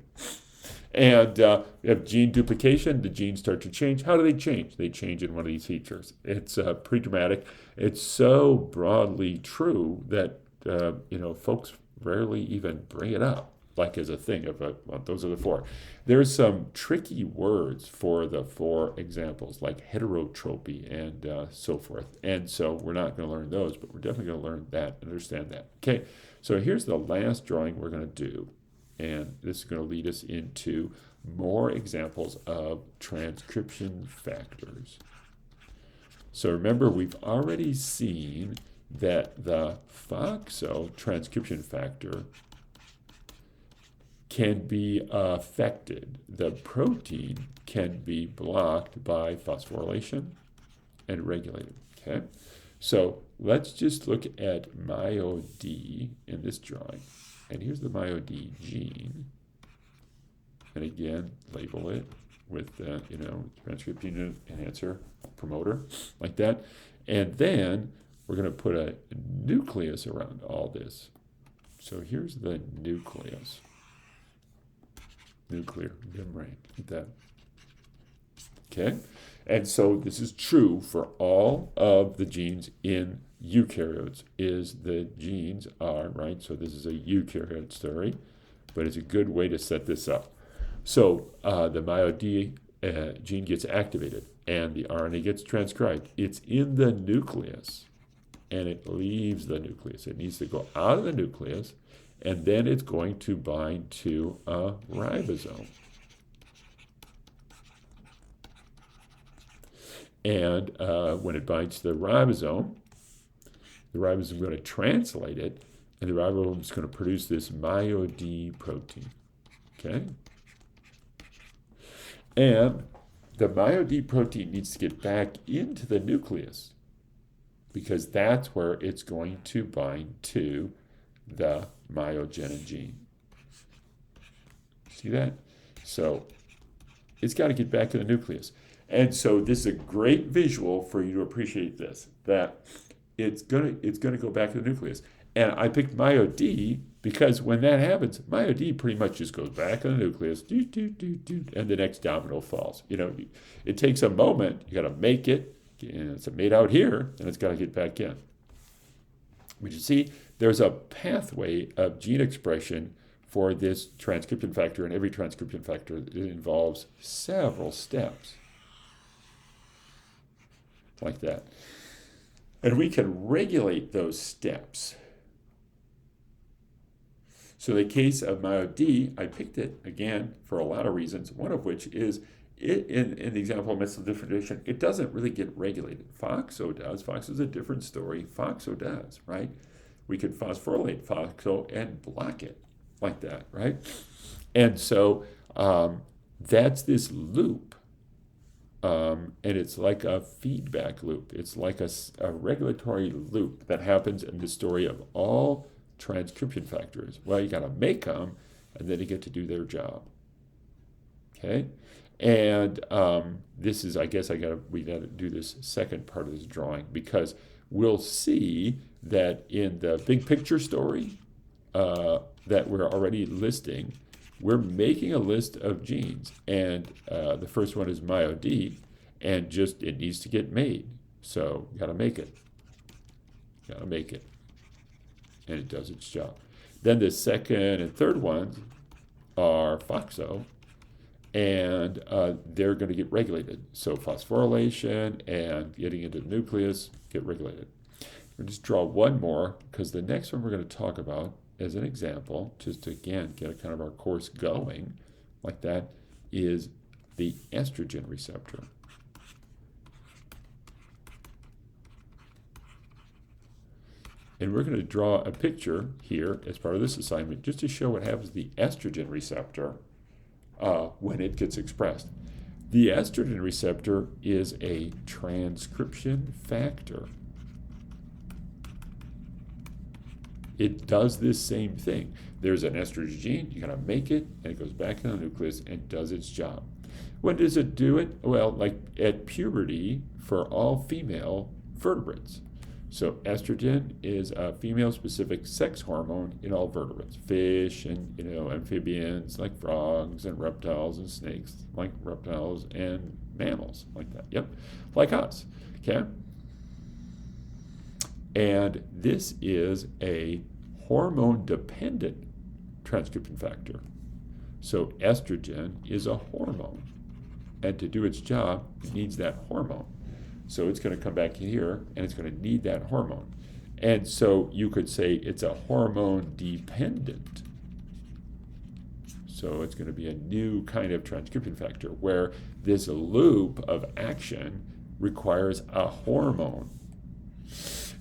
And we have gene duplication. The genes start to change. How do they change? They change in one of these features. It's pretty dramatic. It's so broadly true that folks rarely even bring it up. like as a thing of well, those are the four. There's some tricky words for the four examples, like heterotropy and so forth. And so we're not going to learn those, but we're definitely going to learn that, understand that. Okay, so here's the last drawing we're going to do. And this is going to lead us into more examples of transcription factors. So remember, we've already seen that the FOXO transcription factor can be affected. The protein can be blocked by phosphorylation and regulated. Okay, so let's just look at MyoD in this drawing. And here's the MyoD gene. And again, label it with the, transcription enhancer promoter, like that. And then we're going to put a nucleus around all this. So here's the nucleus. Nuclear membrane, like that. Okay? And so this is true for all of the genes in eukaryotes, is the genes are, right? So this is a eukaryote story, but it's a good way to set this up. So the MyoD gene gets activated and the RNA gets transcribed. It's in the nucleus and it leaves the nucleus. It needs to go out of the nucleus and then it's going to bind to a ribosome. And when it binds to the ribosome is going to translate it, and the ribosome is going to produce this MyoD protein. Okay? And the MyoD protein needs to get back into the nucleus because that's where it's going to bind to the myogenin gene. See that? So it's got to get back in the nucleus. And so this is a great visual for you to appreciate this, that it's gonna go back to the nucleus. And I picked MyoD because when that happens, MyoD pretty much just goes back in the nucleus, and the next domino falls. It takes a moment. You got to make it. And it's made out here, and it's got to get back in. But you see, there's a pathway of gene expression for this transcription factor, and every transcription factor involves several steps. Like that. And we can regulate those steps. So the case of MyoD, I picked it, again, for a lot of reasons, one of which is, in the example of mental differentiation, it doesn't really get regulated. FOXO does. FOXO is a different story. FOXO does, right? We could phosphorylate FOXO and block it, like that, right? And so that's this loop. And it's like a feedback loop. It's like a regulatory loop that happens in the story of all transcription factors. Well, you got to make them, and then you get to do their job. Okay? And this is, I guess we got to do this second part of this drawing because we'll see that in the big picture story that we're already listing, we're making a list of genes, and the first one is MyoD, and just it needs to get made. So you got to make it. Got to make it. And it does its job. Then the second and third ones are FOXO, and they're going to get regulated. So phosphorylation and getting into the nucleus get regulated. We'll just draw one more because the next one we're going to talk about as an example, just to again get kind of our course going like that, is the estrogen receptor. And we're going to draw a picture here as part of this assignment just to show what happens to the estrogen receptor when it gets expressed. The estrogen receptor is a transcription factor. It does this same thing. There's an estrogen gene, you gotta make it, and it goes back in the nucleus and does its job. When does it do it? Well, like at puberty for all female vertebrates. So estrogen is a female-specific sex hormone in all vertebrates. Fish and amphibians like frogs and reptiles and snakes like reptiles and mammals like that. Yep, like us. Okay. And this is a hormone-dependent transcription factor. So estrogen is a hormone. And to do its job, it needs that hormone. So it's going to come back here, and it's going to need that hormone. And so you could say it's a hormone dependent. So it's going to be a new kind of transcription factor where this loop of action requires a hormone.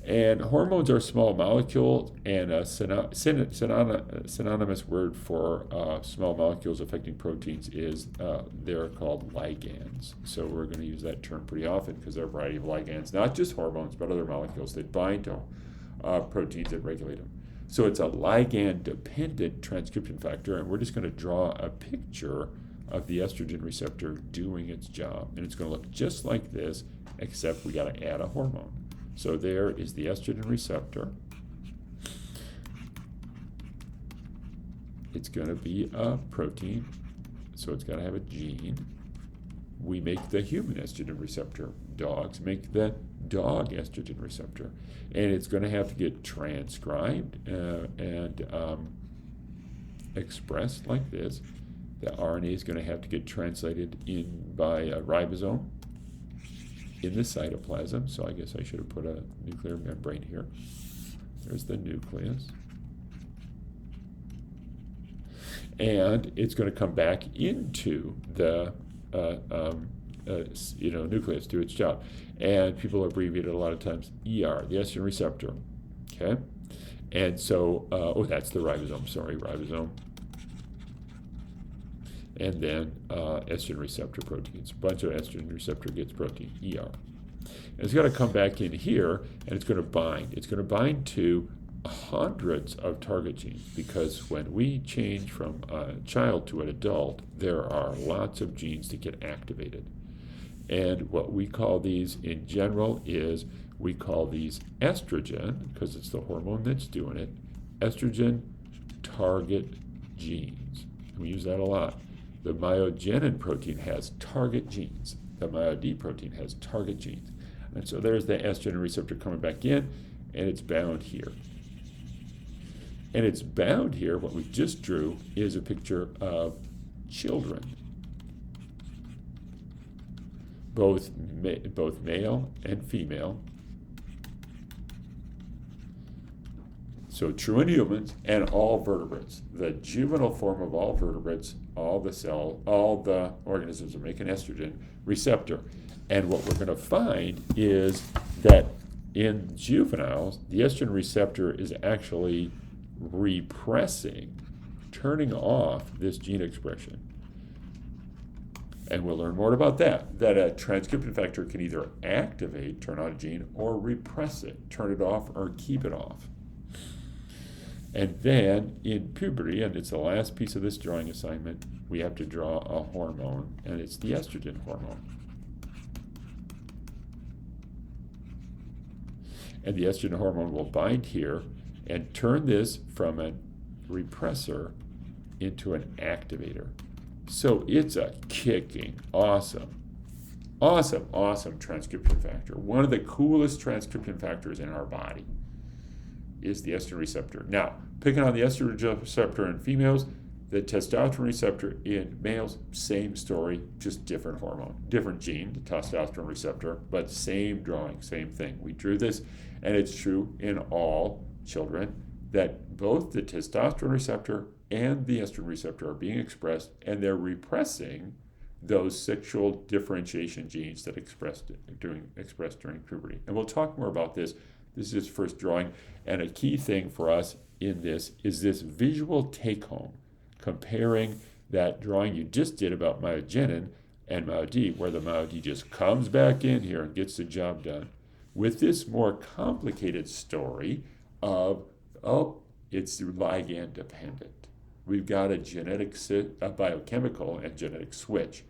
And hormones are small molecules, and a synonymous word for small molecules affecting proteins is they're called ligands. So we're going to use that term pretty often because there are a variety of ligands, not just hormones, but other molecules that bind to proteins that regulate them. So it's a ligand-dependent transcription factor, and we're just going to draw a picture of the estrogen receptor doing its job. And it's going to look just like this, except we got to add a hormone. So there is the estrogen receptor. It's going to be a protein, so it's got to have a gene. We make the human estrogen receptor. Dogs make the dog estrogen receptor. And it's going to have to get transcribed and expressed like this. The RNA is going to have to get translated in by a ribosome in the cytoplasm. So I guess I should have put a nuclear membrane here. There's the nucleus. And it's going to come back into the nucleus, do its job. And people abbreviate it a lot of times ER, the estrogen receptor. Okay? And so, that's the ribosome, ribosome. And then estrogen receptor proteins. A bunch of estrogen receptor gets protein, ER. And it's going to come back in here, and it's going to bind. It's going to bind to hundreds of target genes, because when we change from a child to an adult, there are lots of genes that get activated. And what we call these in general is we call these estrogen, because it's the hormone that's doing it, estrogen target genes. We use that a lot. The myogenin protein has target genes. The MyoD protein has target genes. And so there's the estrogen receptor coming back in, and it's bound here. And it's bound here, what we just drew is a picture of children, both male and female. So true in humans and all vertebrates. The juvenile form of all vertebrates, all the organisms are making estrogen receptor. And what we're going to find is that in juveniles, the estrogen receptor is actually repressing, turning off this gene expression. And we'll learn more about that a transcription factor can either activate, turn on a gene, or repress it, turn it off, or keep it off. And then in puberty, and it's the last piece of this drawing assignment, we have to draw a hormone, and it's the estrogen hormone. And the estrogen hormone will bind here and turn this from a repressor into an activator. So it's a kicking, awesome transcription factor. One of the coolest transcription factors in our body is the estrogen receptor. Now, picking on the estrogen receptor in females, the testosterone receptor in males, same story, just different hormone, different gene, the testosterone receptor, but same drawing, same thing. We drew this, and it's true in all children that both the testosterone receptor and the estrogen receptor are being expressed, and they're repressing those sexual differentiation genes that expressed during puberty. And we'll talk more about this. This is first drawing, and a key thing for us in this is this visual take-home, comparing that drawing you just did about myogenin and MyoD, where the MyoD just comes back in here and gets the job done, with this more complicated story of, it's ligand dependent. We've got a biochemical and genetic switch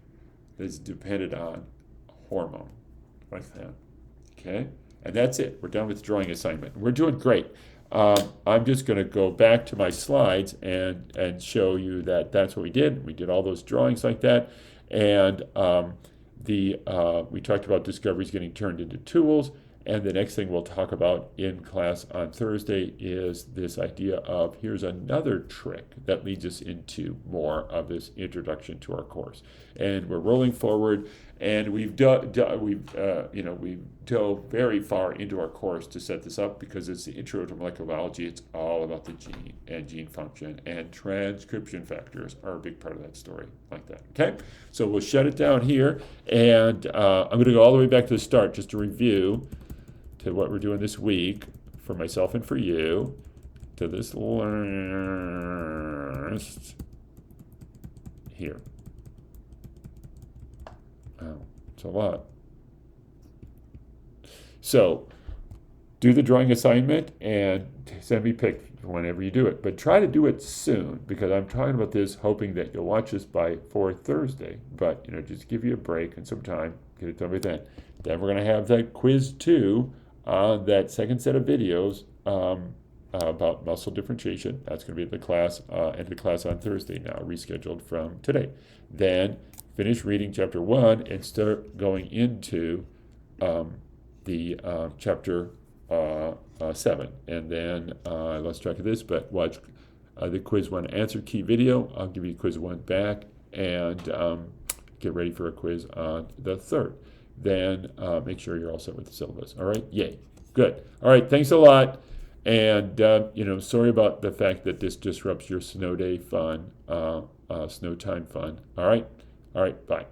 that's dependent on a hormone, like that. Okay? And that's it. We're done with the drawing assignment. We're doing great. I'm just going to go back to my slides and show you that that's what we did. We did all those drawings like that. And we talked about discoveries getting turned into tools. And the next thing we'll talk about in class on Thursday is this idea of here's another trick that leads us into more of this introduction to our course. And we're rolling forward, and we've dove very far into our course to set this up because it's the intro to molecular biology. It's all about the gene and gene function, and transcription factors are a big part of that story, like that. Okay, so we'll shut it down here, and I'm going to go all the way back to the start just to review to what we're doing this week for myself and for you, to this list here. Oh, it's a lot. So do the drawing assignment and send me pics whenever you do it. But try to do it soon, because I'm talking about this hoping that you'll watch this for Thursday. But, just give you a break and some time, get it done with that. Then we're going to have that quiz 2 on that second set of videos about muscle differentiation. That's going to be at the class, end of the class on Thursday now, rescheduled from today. Then finish reading chapter 1 and start going into the chapter 7. And then I lost track of this, but watch the quiz 1 answer key video. I'll give you quiz 1 back, and get ready for a quiz on the 3rd. Then make sure you're all set with the syllabus. All right? Yay. Good. All right. Thanks a lot. And, sorry about the fact that this disrupts your snow day fun, snow time fun. All right? All right. Bye.